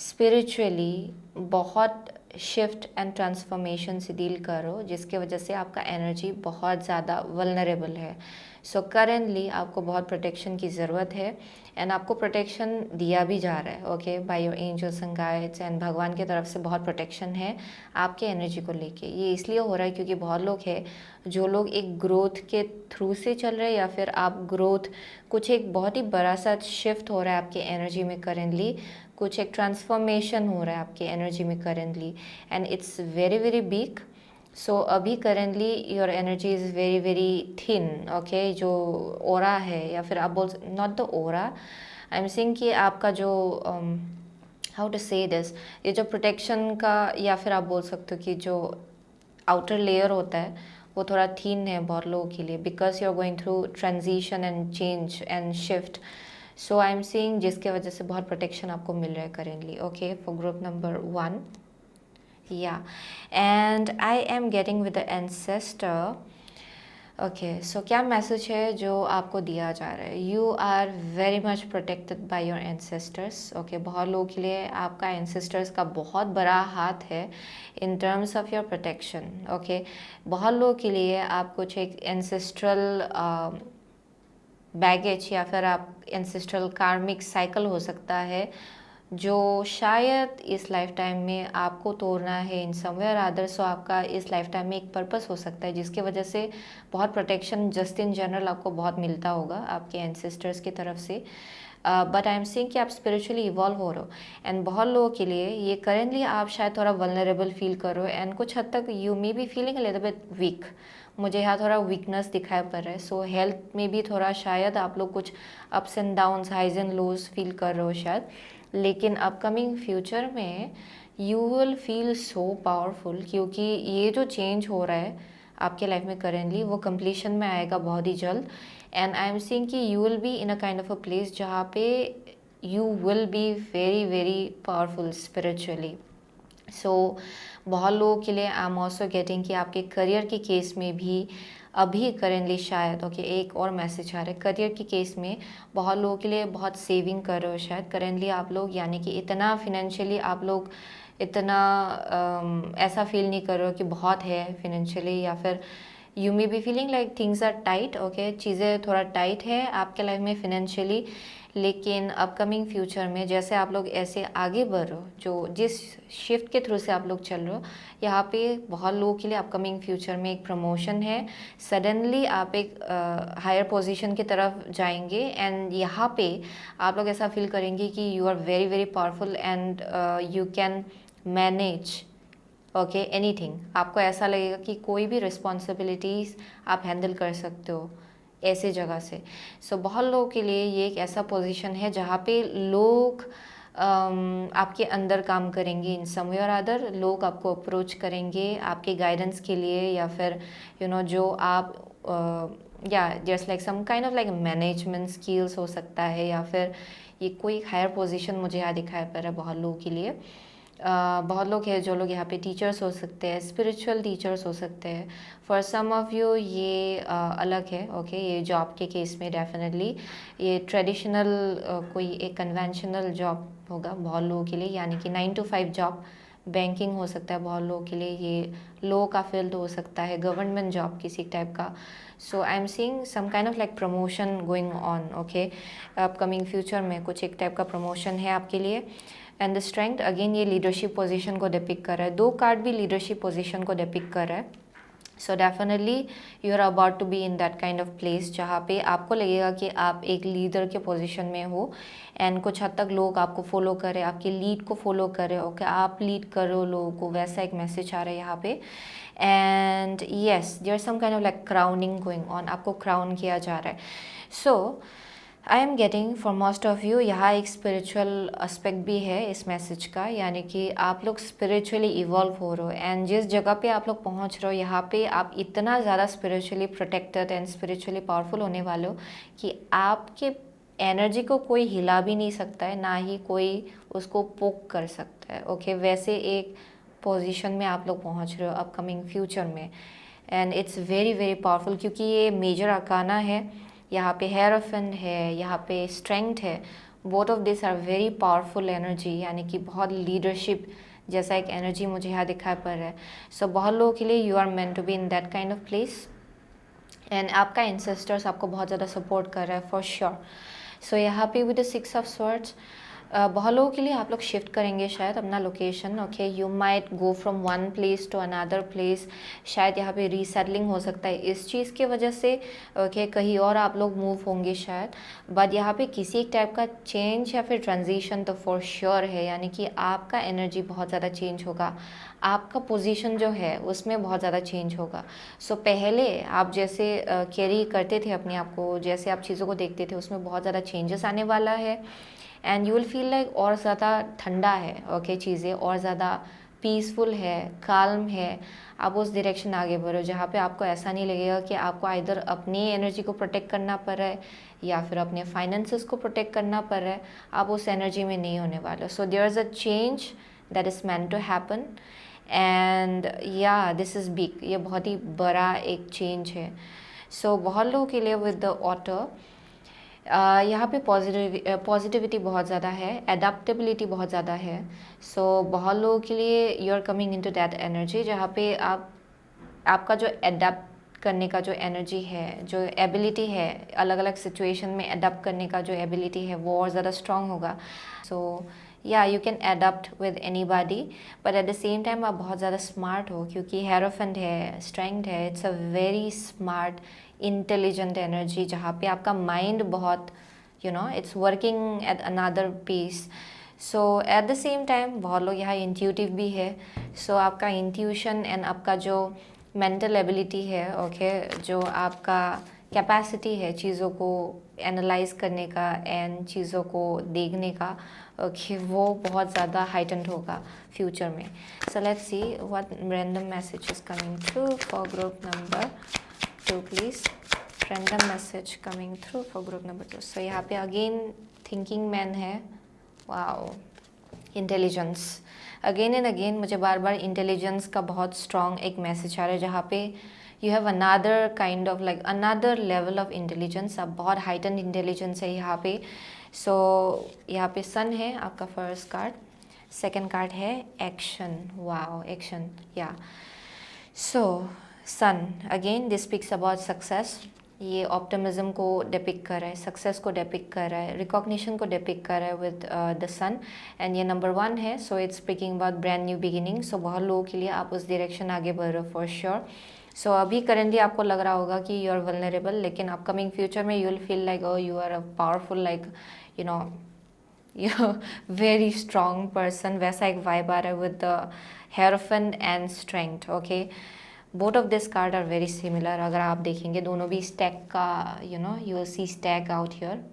spiritually बहुत शिफ्ट एंड ट्रांसफॉर्मेशन से डील कर रहे हो, जिसके वजह से आपका एनर्जी बहुत ज़्यादा वल्नरेबल है। सो करेंटली आपको बहुत प्रोटेक्शन की ज़रूरत है, एंड आपको प्रोटेक्शन दिया भी जा रहा है, okay, by your angels and guides, and भगवान की तरफ से बहुत प्रोटेक्शन है आपके एनर्जी को लेके। ये इसलिए हो रहा है क्योंकि बहुत लोग हैं जो लोग एक ग्रोथ के थ्रू से चल रहे हैं, या फिर आप ग्रोथ कुछ एक बहुत ही बड़ा सा शिफ्ट हो रहा है आपके एनर्जी में करेंटली, कुछ एक ट्रांसफॉर्मेशन हो रहा है आपकी एनर्जी में currently, and it's very very big. So अभी currently your energy is very very thin, okay. जो ओरा है, या फिर आप बोल, not the aura, I am saying कि आपका जो हाउ टू से दिस, ये जो प्रोटेक्शन का, या फिर आप बोल सकते हो कि जो आउटर लेयर होता है वो थोड़ा थिन है बहुत लोगों के लिए, because you are going through transition and change and shift. So I am seeing जिसके वजह से बहुत प्रोटेक्शन आपको मिल रहा है currently, okay, for group number 1। Yeah, and I am getting with the ancestor. Okay, so क्या मैसेज है जो आपको दिया जा रहा है? You are very much protected by your ancestors, okay. बहुत लोगों के लिए आपका एंसेस्टर्स का बहुत बड़ा हाथ है in terms of your protection, okay. बहुत लोगों के लिए आप कुछ एक एंसेस्ट्रल बैगेज, या फिर आप एंसेस्ट्रल कार्मिक साइकिल हो सकता है जो शायद इस लाइफ टाइम में आपको तोड़ना है इन समवेयर अदर। सो आपका इस लाइफ टाइम में एक पर्पस हो सकता है जिसकी वजह से बहुत प्रोटेक्शन जस्ट इन जनरल आपको बहुत मिलता होगा आपके एंसेस्टर्स की तरफ से। बट आई एम सीइंग कि आप स्पिरिचुअली इवॉल्व हो रहे हो, एंड बहुत लोगों के लिए ये करेंटली आप शायद थोड़ा वल्नरेबल फील कर रहे हो, एंड कुछ हद तक you may be feeling a little bit weak. मुझे यहाँ थोड़ा वीकनेस दिखाई पड़ रहा है। सो हेल्थ में भी थोड़ा शायद आप लोग कुछ ups and downs, highs and lows feel कर रहे हो शायद, लेकिन अपकमिंग फ्यूचर में you will feel so powerful, क्योंकि ये जो चेंज हो रहा है आपके लाइफ में करेंटली वो कंप्लीशन में आएगा बहुत ही जल्द। एंड आई एम सीइंग कि you will be in a kind of a place जहाँ पे you will be very very powerful spiritually. So बहुत लोगों के लिए आई एम ऑल्सो गेटिंग कि आपके करियर के केस में भी अभी करेंटली शायद, ओके, एक और मैसेज आ रहा है करियर के केस में बहुत लोगों के लिए बहुत सेविंग कर रहे हो शायद करेंटली आप लोग, यानी कि इतना फिनेंशियली आप लोग इतना ऐसा फील नहीं कर रहे हो कि बहुत है फिनेंशियली, या फिर you may be feeling like things are tight, okay, चीज़ें थोड़ा टाइट है आपके लाइफ में फिनेंशियली। लेकिन अपकमिंग फ्यूचर में जैसे आप लोग ऐसे आगे बढ़ रहे हो, जो जिस शिफ्ट के थ्रू से आप लोग चल रहे हो, यहाँ पे बहुत लोगों के लिए अपकमिंग फ्यूचर में एक प्रमोशन है। सडनली आप एक हायर पोजीशन की तरफ जाएंगे, एंड यहाँ पे आप लोग ऐसा फील करेंगे कि you are very very powerful and you can manage, okay, anything. आपको ऐसा लगेगा कि कोई भी रिस्पॉन्सिबिलिटीज़ आप हैंडल कर सकते हो ऐसे जगह से। सो बहुत लोगों के लिए ये एक ऐसा पोजीशन है जहाँ पे लोग आपके अंदर काम करेंगे इन सम वे और अदर। लोग आपको अप्रोच करेंगे आपके गाइडेंस के लिए, या फिर जो आप या just like some kind of like management skills हो सकता है, या फिर ये कोई हायर पोजीशन मुझे यहाँ दिखाई पड़ रहा है बहुत लोगों के लिए। बहुत लोग हैं जो लोग यहाँ पे टीचर्स हो सकते हैं, स्पिरिचुअल टीचर्स हो सकते हैं। फॉर सम ऑफ यू ये अलग है, ओके, ये जॉब के केस में डेफिनेटली ये ट्रेडिशनल कोई एक कन्वेंशनल जॉब होगा बहुत लोगों के लिए, यानी कि 9 to 5 जॉब। बैंकिंग हो सकता है बहुत लोगों के लिए, ये लॉ का फील्ड हो सकता है, गवर्नमेंट जॉब किसी टाइप का। So I am seeing some kind of like promotion going on, okay. Upcoming future में कुछ एक टाइप का प्रमोशन है आपके लिए। एंड द स्ट्रेंथ अगेन ये लीडरशिप पोजीशन को डिपिक्ट कर रहा है, 2 कार्ड भी लीडरशिप पोजीशन को डिपिक्ट कर रहा है। So definitely you are about to be in that kind of place जहाँ पे आपको लगेगा कि आप एक लीडर के पोजीशन में हो, एंड कुछ हद तक लोग आपको फॉलो करें, आपके लीड को फॉलो करें, ओके, आप लीड कर रहे हो लोगों को, वैसा एक मैसेज आ रहा है यहाँ पे। And yes, there some kind of like crowning going on, आपको क्राउन किया जा रहा है। So I am getting for most of you यहाँ एक स्पिरिचुअल एस्पेक्ट भी है इस मैसेज का, यानी कि आप लोग स्पिरिचुअली इवॉल्व हो रहे हो, एंड जिस जगह पे आप लोग पहुँच रहे हो यहाँ पे आप इतना ज़्यादा spiritually protected and spiritually powerful होने वाले हो कि आपके एनर्जी को कोई हिला भी नहीं सकता है, ना ही कोई उसको पोक कर सकता है, ओके। वैसे एक पोजीशन में आप लोग पहुँच रहे हो अपकमिंग फ्यूचर में, and it's very very powerful, क्योंकि ये मेजर अरकाना है, यहाँ पे हेरोफेंट है, यहाँ पे स्ट्रेंथ है। Both of this are very powerful energy, यानी कि बहुत लीडरशिप जैसा एक एनर्जी मुझे यहाँ दिखाई पड़ रहा है. सो बहुत लोगों के लिए you are meant to be in that kind of place, and आपका एंसेस्टर्स आपको बहुत ज़्यादा सपोर्ट कर रहा है फॉर श्योर. सो यहाँ पे विद द 6 ऑफ स्वर्ड्स बहुत लोगों के लिए आप लोग शिफ्ट करेंगे शायद अपना location. Okay, you might go from one place to another place. शायद यहाँ पे रीसेटलिंग हो सकता है इस चीज़ की वजह से. ओके, कहीं और आप लोग मूव होंगे शायद. बट यहाँ पे किसी एक टाइप का चेंज या फिर ट्रांजिशन तो फॉर श्योर है, यानी कि आपका एनर्जी बहुत ज़्यादा चेंज होगा. आपका पोजीशन जो है उसमें बहुत ज़्यादा चेंज होगा. सो पहले आप जैसे कैरी करते थे अपने आप को, जैसे आप चीज़ों को देखते थे, उसमें बहुत ज़्यादा चेंजेस आने वाला है. And you will feel like और ज़्यादा ठंडा है. ओके, चीज़ें और ज़्यादा पीसफुल है, काल्म है. आप उस डायरेक्शन आगे बढ़ो जहाँ पे आपको ऐसा नहीं लगेगा कि आपको इधर अपनी एनर्जी को प्रोटेक्ट करना पड़ रहा है या फिर अपने फाइनेंसेस को प्रोटेक्ट करना पड़ रहा है. आप उस एनर्जी में नहीं होने वाले. So there is a change that is meant to happen, and या दिस इज़ बिग. ये बहुत ही बड़ा एक चेंज है. सो बहुत लोगों के लिए विद द ऑटर यहाँ पे पॉजिटिविटी बहुत ज़्यादा है, एडाप्टेबिलिटी बहुत ज़्यादा है. सो बहुत लोगों के लिए you are coming into that energy जहाँ पे आपका जो एडाप्ट करने का जो एनर्जी है, जो एबिलिटी है, अलग अलग सिचुएशन में एडाप्ट करने का जो एबिलिटी है वो और ज़्यादा स्ट्रांग होगा. सो या you can adapt with anybody, but at the same time आप बहुत ज़्यादा स्मार्ट हो क्योंकि हेरोफेंट है, स्ट्रेंथ है. It's a very smart intelligent energy जहाँ पे आपका माइंड बहुत it's working at another piece. So at the same time बहुत लोग यहाँ इंट्यूटिव भी है. सो आपका इंट्यूशन एंड आपका जो मेंटल एबिलिटी है, ओके, जो आपका कैपेसिटी है चीज़ों को एनालाइज करने का एंड चीज़ों को देखने का, ओके, वो बहुत ज़्यादा हाइटेंड होगा फ्यूचर में. सो let's see what random message is coming through for group number 2 please. Random message coming through for group number 2. सो यहाँ पे अगेन थिंकिंग मैन है. Wow, intelligence. Again and again मुझे बार बार इंटेलिजेंस का बहुत स्ट्रॉन्ग एक message आ रहा है जहाँ पे you have another kind of like another level of intelligence. अब बहुत हाइटेंड इंटेलिजेंस है यहाँ पे. सो यहाँ पे सन है आपका फर्स्ट कार्ड. सेकंड कार्ड है action. Wow, action. Yeah so sun again this speaks about success. ये ऑप्टिमिज्म को डिपिक्ट कर रहा है, सक्सेस को डिपिक्ट कर रहा है, रिकॉग्निशन को डिपिक्ट कर रहा है विद द सन. एंड ये नंबर 1 है. So it's speaking about brand new beginning. So बहुत लोगों के लिए आप उस डायरेक्शन आगे बढ़ रहे हो फॉर श्योर. सो अभी करेंटली आपको लग रहा होगा कि यू आर वल्नरेबल, लेकिन अपकमिंग फ्यूचर में you will feel like oh you are a powerful, like you very strong person. वैसा एक वाइब आ रहा है with the hierophant and strength. Okay, both of this card are very similar. अगर आप देखेंगे दोनों भी स्टैक का you see stack out here.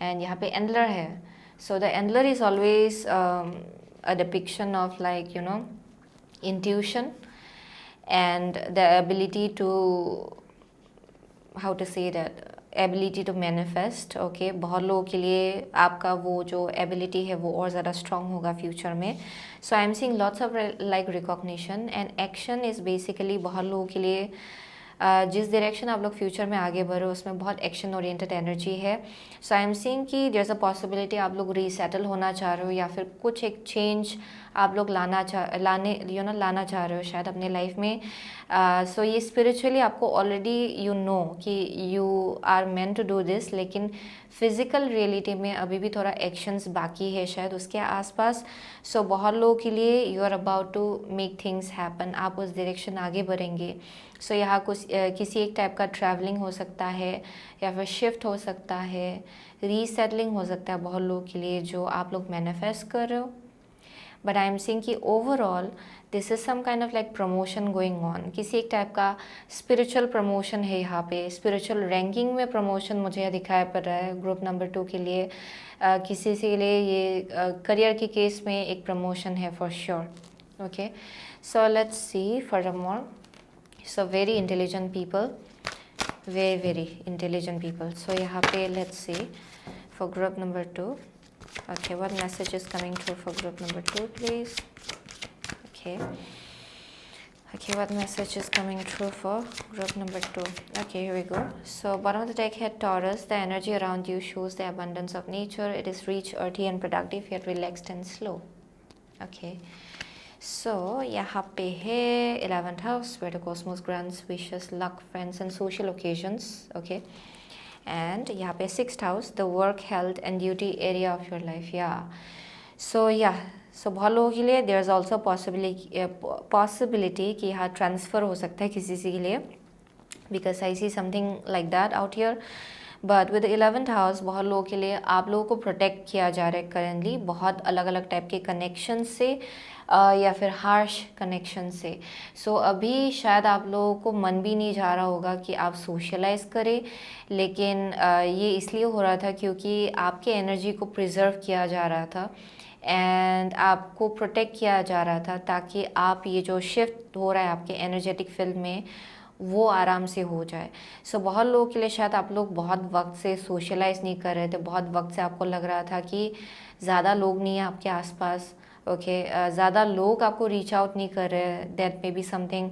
And यहाँ पे एंडलर है. So the antler is always a depiction of like intuition and the ability to, how to say that, ability to manifest. Okay, बहुत लोगों के लिए आपका वो जो एबिलिटी है वो और ज़्यादा स्ट्रॉन्ग होगा फ्यूचर में. So I am seeing lots of like recognition and action is basically बहुत लोगों के लिए जिस डायरेक्शन आप लोग फ्यूचर में आगे बढ़ो उसमें बहुत एक्शन ओरिएंटेड एनर्जी है. सो आई एम सीइंग कि देयर इज़ अ पॉसिबिलिटी आप लोग रीसेटल होना चाह रहे हो या फिर कुछ एक चेंज आप लोग लाना चाह रहे हो शायद अपने लाइफ में. सो ये स्पिरिचुअली आपको ऑलरेडी कि you are meant to do this, लेकिन फिज़िकल रियलिटी में अभी भी थोड़ा एक्शंस बाकी है शायद उसके आसपास. सो बहुत लोगों के लिए you are about to make things happen. आप उस डायरेक्शन आगे बढ़ेंगे. सो यहाँ कुछ किसी एक टाइप का ट्रैवलिंग हो सकता है या फिर शिफ्ट हो सकता है, रीसेटलिंग हो सकता है बहुत लोगों के लिए जो आप लोग मैनिफेस्ट कर रहे हो. बट आई एम सीइंग कि overall this is some kind of like promotion going on. किसी एक टाइप का स्पिरिचुअल प्रमोशन है यहाँ पे. स्पिरिचुअल रैंकिंग में प्रमोशन मुझे यहाँ दिखाई पड़ रहा है ग्रुप नंबर 2 के लिए. किसी के लिए ये करियर के केस में एक प्रमोशन है for sure. Okay, so let's see furthermore. So very intelligent people, very intelligent people. So यहाँ पे let's see for group number 2. Okay, what message is coming through for group number 2, please? Okay, what message is coming through for group number 2? Okay, here we go. So bottom of the deck here, Taurus. The energy around you shows the abundance of nature. It is rich, earthy and productive, yet relaxed and slow. Okay, so यहाँ पे है 11th house where the cosmos grants wishes, luck, friends and social occasions. Okay, and यहाँ पे 6th house the work, health and duty area of your life. So बहुत लोगों के लिए there is also possibility कि यहाँ ट्रांसफ़र हो सकता है किसी के लिए, because I see something like that out here. But with 11th house बहुत लोगों के लिए आप लोगों को प्रोटेक्ट किया जा रहा है करेंटली, बहुत अलग अलग टाइप के कनेक्शन से या फिर हार्श कनेक्शन से. सो अभी शायद आप लोगों को मन भी नहीं जा रहा होगा कि आप सोशलाइज करें, लेकिन ये इसलिए हो रहा था क्योंकि आपके एनर्जी को प्रिजर्व किया जा रहा था एंड आपको प्रोटेक्ट किया जा रहा था, ताकि आप ये जो शिफ्ट हो रहा है आपके एनर्जेटिक फील्ड में वो आराम से हो जाए. सो बहुत लोगों के लिए शायद आप लोग बहुत वक्त से सोशलाइज नहीं कर रहे थे, बहुत वक्त से आपको लग रहा था कि ज़्यादा लोग नहीं हैं आपके आसपास. ओके, ज़्यादा लोग आपको रीच आउट नहीं कर रहे, दैट मे बी समथिंग.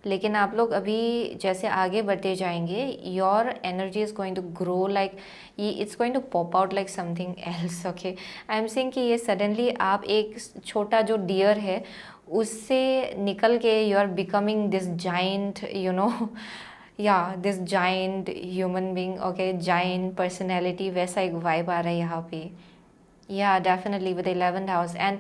लेकिन आप लोग अभी जैसे आगे बढ़ते जाएंगे, your energy is going to grow like, ये it's going to pop out like something else. Okay, I am saying कि ये सडनली आप एक छोटा जो डियर है उससे निकल के you are becoming this giant, you know, yeah this giant human being. Okay, giant personality, वैसा एक वाइब आ रहा है यहाँ पे. Yeah definitely with 11th house and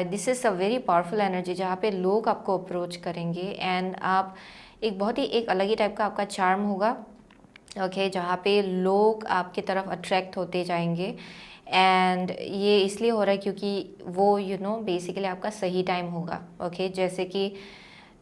this is a very powerful energy जहाँ पे लोग आपको अप्रोच करेंगे एंड आप एक बहुत ही एक अलग ही टाइप का आपका चार्म होगा. ओके, जहाँ पे लोग आपकी तरफ अट्रैक्ट होते जाएंगे एंड ये इसलिए हो रहा है क्योंकि वो बेसिकली आपका सही टाइम होगा. ओके, जैसे कि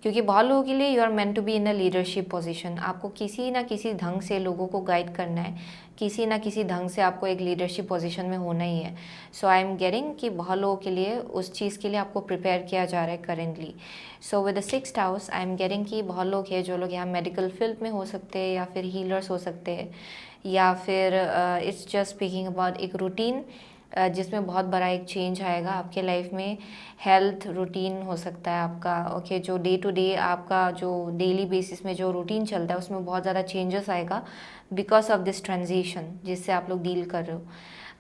क्योंकि बहुत लोगों के लिए you are meant to be in a leadership position, आपको किसी ना किसी ढंग से लोगों को गाइड करना है, किसी ना किसी ढंग से आपको एक लीडरशिप पोजीशन में होना ही है. सो आई एम गेटिंग कि बहुत लोगों के लिए उस चीज़ के लिए आपको प्रिपेयर किया जा रहा है currently. So with the 6th house I am getting कि बहुत लोग हैं जो लोग यहाँ मेडिकल फील्ड में हो सकते हैं या फिर हीलर्स हो सकते हैं, या फिर इट्स जस्ट स्पीकिंग अबाउट एक रूटीन जिसमें बहुत बड़ा एक चेंज आएगा आपके लाइफ में. हेल्थ रूटीन हो सकता है आपका. ओके, जो डे टू डे आपका जो डेली बेसिस में जो रूटीन चलता है उसमें बहुत ज़्यादा चेंजेस आएगा बिकॉज ऑफ दिस ट्रांजिशन जिससे आप लोग डील कर रहे हो.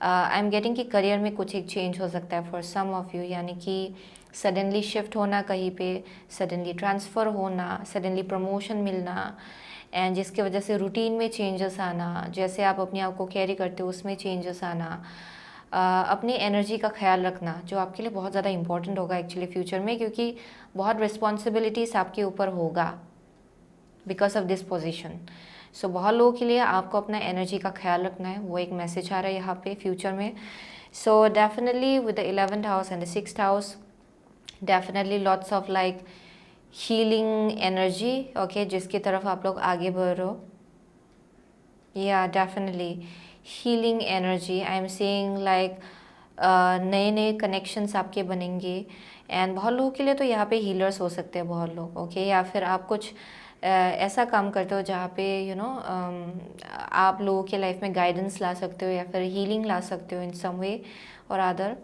आई एम गेटिंग कि करियर में कुछ एक चेंज हो सकता है फॉर सम ऑफ यू, यानी कि सडनली शिफ्ट होना कहीं पे, सडनली ट्रांसफ़र होना, सडनली प्रमोशन मिलना, एंड जिसकी वजह से रूटीन में चेंजेस आना, जैसे आप अपने आप को कैरी करते हो उसमें चेंजेस आना. अपनी एनर्जी का ख्याल रखना जो आपके लिए बहुत ज़्यादा इंपॉर्टेंट होगा एक्चुअली फ्यूचर में, क्योंकि बहुत रिस्पॉन्सिबिलिटीज़ आपके ऊपर होगा बिकॉज ऑफ दिस पोजीशन. सो बहुत लोगों के लिए आपको अपना एनर्जी का ख्याल रखना है, वो एक मैसेज आ रहा है यहाँ पे फ्यूचर में. सो definitely with the 11th house and the 6th house definitely lots of like healing energy. Okay, जिसकी तरफ आप लोग आगे बढ़ रहे हो. या definitely healing energy, I am saying like नए नए कनेक्शंस आपके बनेंगे एंड बहुत लोगों के लिए तो यहाँ पे हीलर्स हो सकते हैं बहुत लोग. ओके, या फिर आप कुछ ऐसा काम करते हो जहाँ पे आप लोगों के लाइफ में गाइडेंस ला सकते हो या फिर हीलिंग ला सकते हो इन सम वे और अदर.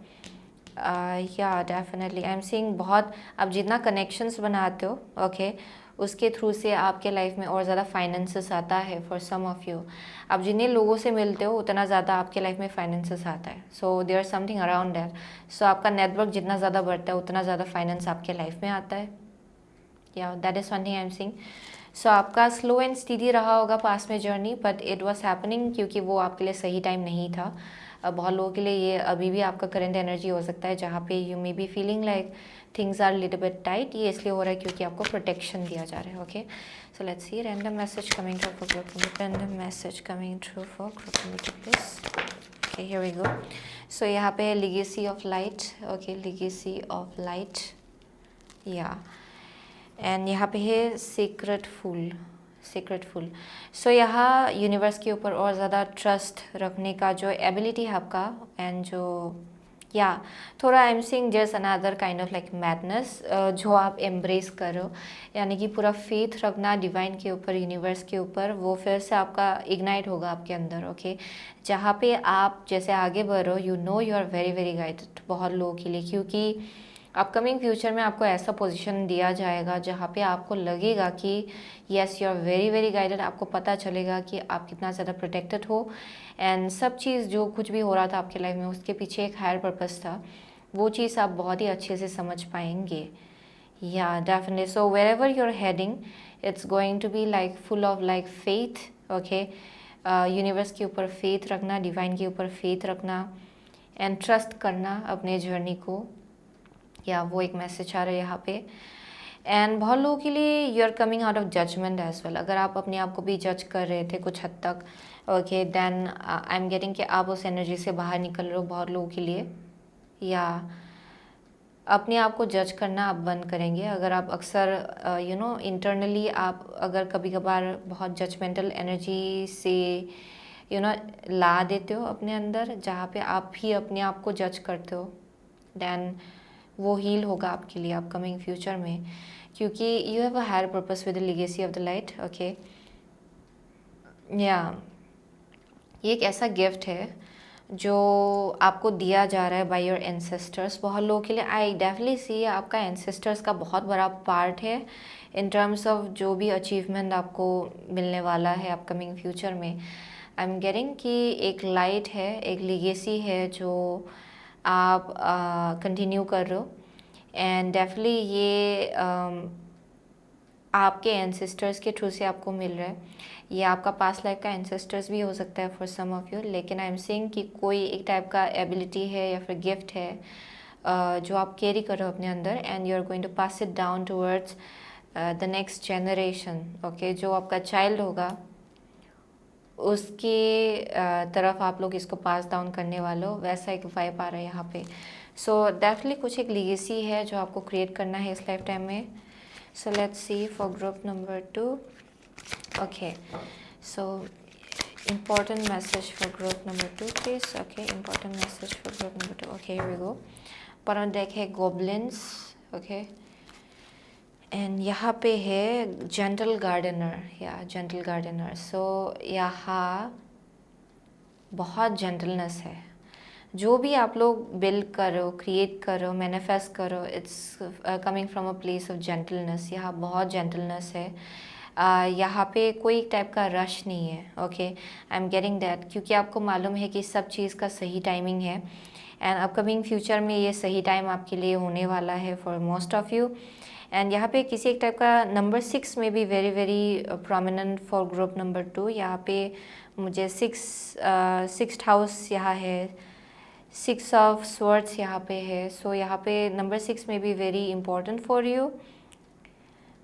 या डेफिनेटली आई एम सीइंग बहुत आप जितना कनेक्शंस बनाते हो ओके उसके थ्रू से आपके लाइफ में और ज़्यादा फाइनेंसेस आता है फॉर सम ऑफ यू. आप जितने लोगों से मिलते हो उतना ज़्यादा आपके लाइफ में फाइनेंसेस आता है. So there something around that. So आपका नेटवर्क जितना ज़्यादा बढ़ता है उतना ज़्यादा फाइनेंस आपके लाइफ में आता है. Yeah that is one thing I am seeing. So आपका स्लो एंड स्टीडी रहा होगा पास में journey, but it was happening क्योंकि वो आपके लिए सही टाइम नहीं था. बहुत लोगों के लिए ये अभी भी आपका करंट एनर्जी हो सकता है जहाँ पे you may be feeling like things are little bit tight. ये इसलिए हो रहा है क्योंकि आपको प्रोटेक्शन दिया जा रहा है. Okay, so let's see random message coming through for group, random message coming through for group please. Okay, here we go. So यहाँ पे legacy of light. Okay, legacy of light. Yeah and यहाँ पे है secret fool. Secret fool. So यहाँ universe के ऊपर और ज़्यादा ट्रस्ट रखने का जो एबिलिटी है आपका एंड जो या थोड़ा आई am seeing just another kind of like madness जो आप एम्ब्रेस करो, यानी कि पूरा फेथ रखना डिवाइन के ऊपर, यूनिवर्स के ऊपर, वो फिर से आपका इग्नाइट होगा आपके अंदर. ओके, जहाँ पे आप जैसे आगे बढ़ो you are very very guided बहुत लोगों के लिए, क्योंकि अपकमिंग फ्यूचर में आपको ऐसा पोजीशन दिया जाएगा जहाँ पे आपको लगेगा कि yes you are very very guided. आपको पता चलेगा कि आप कितना ज़्यादा प्रोटेक्टेड हो एंड सब चीज़ जो कुछ भी हो रहा था आपके लाइफ में उसके पीछे एक हायर पर्पस था. वो चीज़ आप बहुत ही अच्छे से समझ पाएंगे। या definitely, so wherever you are heading it's going to be like full of like faith, okay. Universe के ऊपर फेथ रखना, डिवाइन के ऊपर फेथ रखना एंड ट्रस्ट करना अपने जर्नी को, या वो एक मैसेज आ रहा है यहाँ पे। एंड बहुत लोगों के लिए you are coming out of judgment as well. अगर आप अपने आप को भी जज कर रहे थे कुछ हद तक, okay, then I am getting कि आप उस एनर्जी से बाहर निकल रहे हो बहुत लोगों के लिए, या अपने आप को जज करना आप बंद करेंगे। अगर आप अक्सर यू नो इंटरनली आप अगर कभी कभार बहुत जजमेंटल एनर्जी से यू नो ला देते हो अपने अंदर, जहाँ पे आप ही अपने आप को जज करते हो, देन वो हील होगा आपके लिए अपकमिंग फ्यूचर में, क्योंकि you have a higher purpose with the legacy of the light, okay. या ये एक ऐसा गिफ्ट है जो आपको दिया जा रहा है बाय योर एंसेस्टर्स। बहुत लोगों के लिए आई डेफिनेटली सी आपका एंसेस्टर्स का बहुत बड़ा पार्ट है इन टर्म्स ऑफ जो भी अचीवमेंट आपको मिलने वाला है अपकमिंग फ्यूचर में। आई एम गेटिंग कि एक लाइट है, एक लीगेसी है जो आप कंटिन्यू कर रहे हो, एंड डेफिनेटली ये आपके एंसेस्टर्स के थ्रू से आपको मिल रहा है। ये आपका पास्ट लाइफ का एंसेस्टर्स भी हो सकता है फॉर सम ऑफ यू, लेकिन आई एम सेइंग कि कोई एक टाइप का एबिलिटी है या फिर गिफ्ट है जो आप कैरी कर रहे हो अपने अंदर, and you are going to pass it down towards the next generation, okay. जो आपका चाइल्ड होगा उसके तरफ आप लोग इसको पास डाउन करने वाले हो, वैसा एक वाइब आ रहा है यहाँ पे। सो डेफिनेटली कुछ एक लीगेसी है जो आपको क्रिएट करना है इस लाइफ टाइम में। So let's see for group number 2. Okay, so important message for group number 2 please. Okay, important message for group number 2. Okay, here we go. पर deck है goblins, okay, and यहाँ पे है gentle gardener, या gentle gardener. So यहाँ बहुत gentleness है। जो भी आप लोग बिल्ड कर रहे हो, क्रिएट कर रहे हो, मैनिफेस्ट कर रहे हो, it's coming from a place of gentleness. यहाँ बहुत जेंटलनेस है। यहाँ पे कोई टाइप का रश नहीं है, okay. I am getting that, क्योंकि आपको मालूम है कि सब चीज़ का सही टाइमिंग है, एंड अपकमिंग फ्यूचर में ये सही टाइम आपके लिए होने वाला है for most of you. And यहाँ पे किसी एक टाइप का नंबर 6 में भी very very prominent for group number 2। यहाँ पे मुझे सिक्स हाउस यहाँ है, 6 ऑफ स्वर्ड्स यहाँ पे है। सो यहाँ पे नंबर 6 में भी very important for you,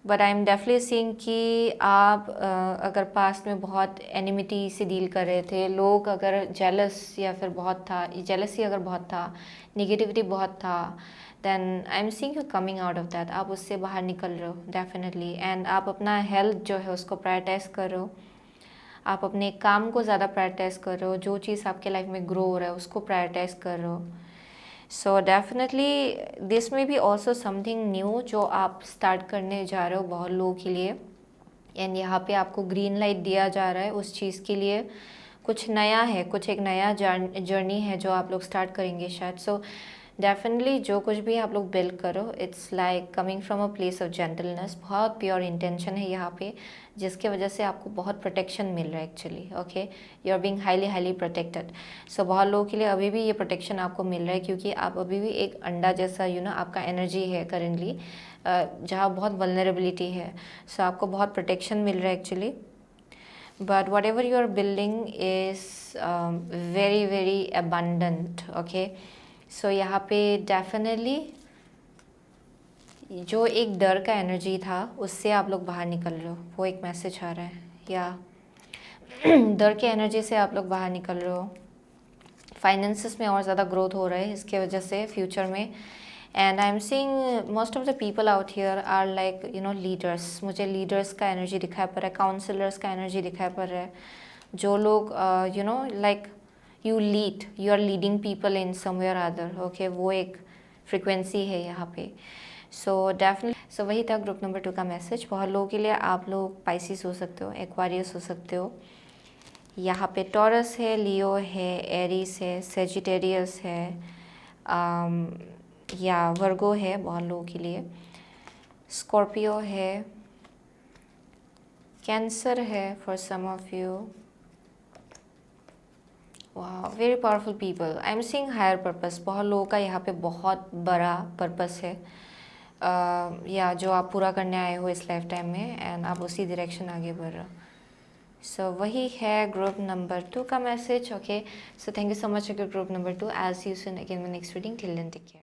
but I am definitely seeing कि आप अगर पास्ट में बहुत एनिमिटी से डील कर रहे थे, लोग अगर जेलस या फिर बहुत था, जेलसी अगर बहुत था, निगेटिविटी बहुत था, then I am seeing you coming out of that. आप उससे बाहर निकल रहे हो डेफिनेटली, एंड आप अपना हेल्थ जो है उसको प्रायोरिटाइज कर रहे हो, आप अपने काम को ज़्यादा प्रायोरिटाइज कर रहे हो, जो चीज़ आपके लाइफ में ग्रो हो रहा है उसको प्रायोरिटाइज कर रहे हो। सो डेफिनेटली दिस में भी ऑल्सो समथिंग न्यू जो आप स्टार्ट करने जा रहे हो बहुत लोगों के लिए, एंड यहाँ पे आपको ग्रीन लाइट दिया जा रहा है उस चीज़ के लिए। कुछ नया है, कुछ एक नया जर्नी है जो आप लोग स्टार्ट करेंगे शायद। सो डेफिनेटली जो कुछ भी आप लोग बिल्ड करो, it's like coming from a place of gentleness. बहुत प्योर इंटेंशन है यहाँ पे, जिसके वजह से आपको बहुत प्रोटेक्शन मिल रहा है actually, okay. You are being highly protected. So बहुत लोगों के लिए अभी भी ये प्रोटेक्शन आपको मिल रहा है, क्योंकि आप अभी भी एक अंडा जैसा आपका एनर्जी है करेंटली, जहाँ बहुत वल्नरेबिलिटी है। सो आपको बहुत प्रोटेक्शन मिल रहा है actually, but whatever you are building is very very abundant, okay। so यहाँ पे definitely जो एक डर का एनर्जी था उससे आप लोग बाहर निकल रहे हो, वो एक मैसेज आ रहा है। या डर के एनर्जी से आप लोग बाहर निकल रहे हो, फाइनेंसेस में और ज़्यादा ग्रोथ हो रहा है इसके वजह से फ्यूचर में। And I am seeing most of the people out here are like leaders. मुझे लीडर्स का एनर्जी दिखाई पड़ रहा है, काउंसलर्स का एनर्जी दिखाई पड़ रहा है। जो लोग like you are leading people in somewhere other, okay, वो एक फ्रिक्वेंसी है यहाँ पे। सो डेफिनेटली सो वही था ग्रुप नंबर 2 का मैसेज। बहुत लोगों के लिए आप लोग पाइसिस हो सकते हो, एक्वारियस हो सकते हो। यहाँ पे टॉरस है, लियो है, एरीस है, सेजिटेरियस है, या वर्गो है बहुत लोगों के लिए, स्कॉर्पियो है, कैंसर है फॉर सम ऑफ यू, वाह, very powerful people. I am seeing higher purpose. बहुत लोगों का यहाँ पे बहुत बड़ा पर्पस है, या जो आप पूरा करने आए हो इस लाइफ टाइम में, एंड आप उसी डायरेक्शन आगे बढ़ रहे हो। सो वही है ग्रुप नंबर 2 का message. Okay, so thank you so much group number 2। As you soon again in next reading. Till then take care.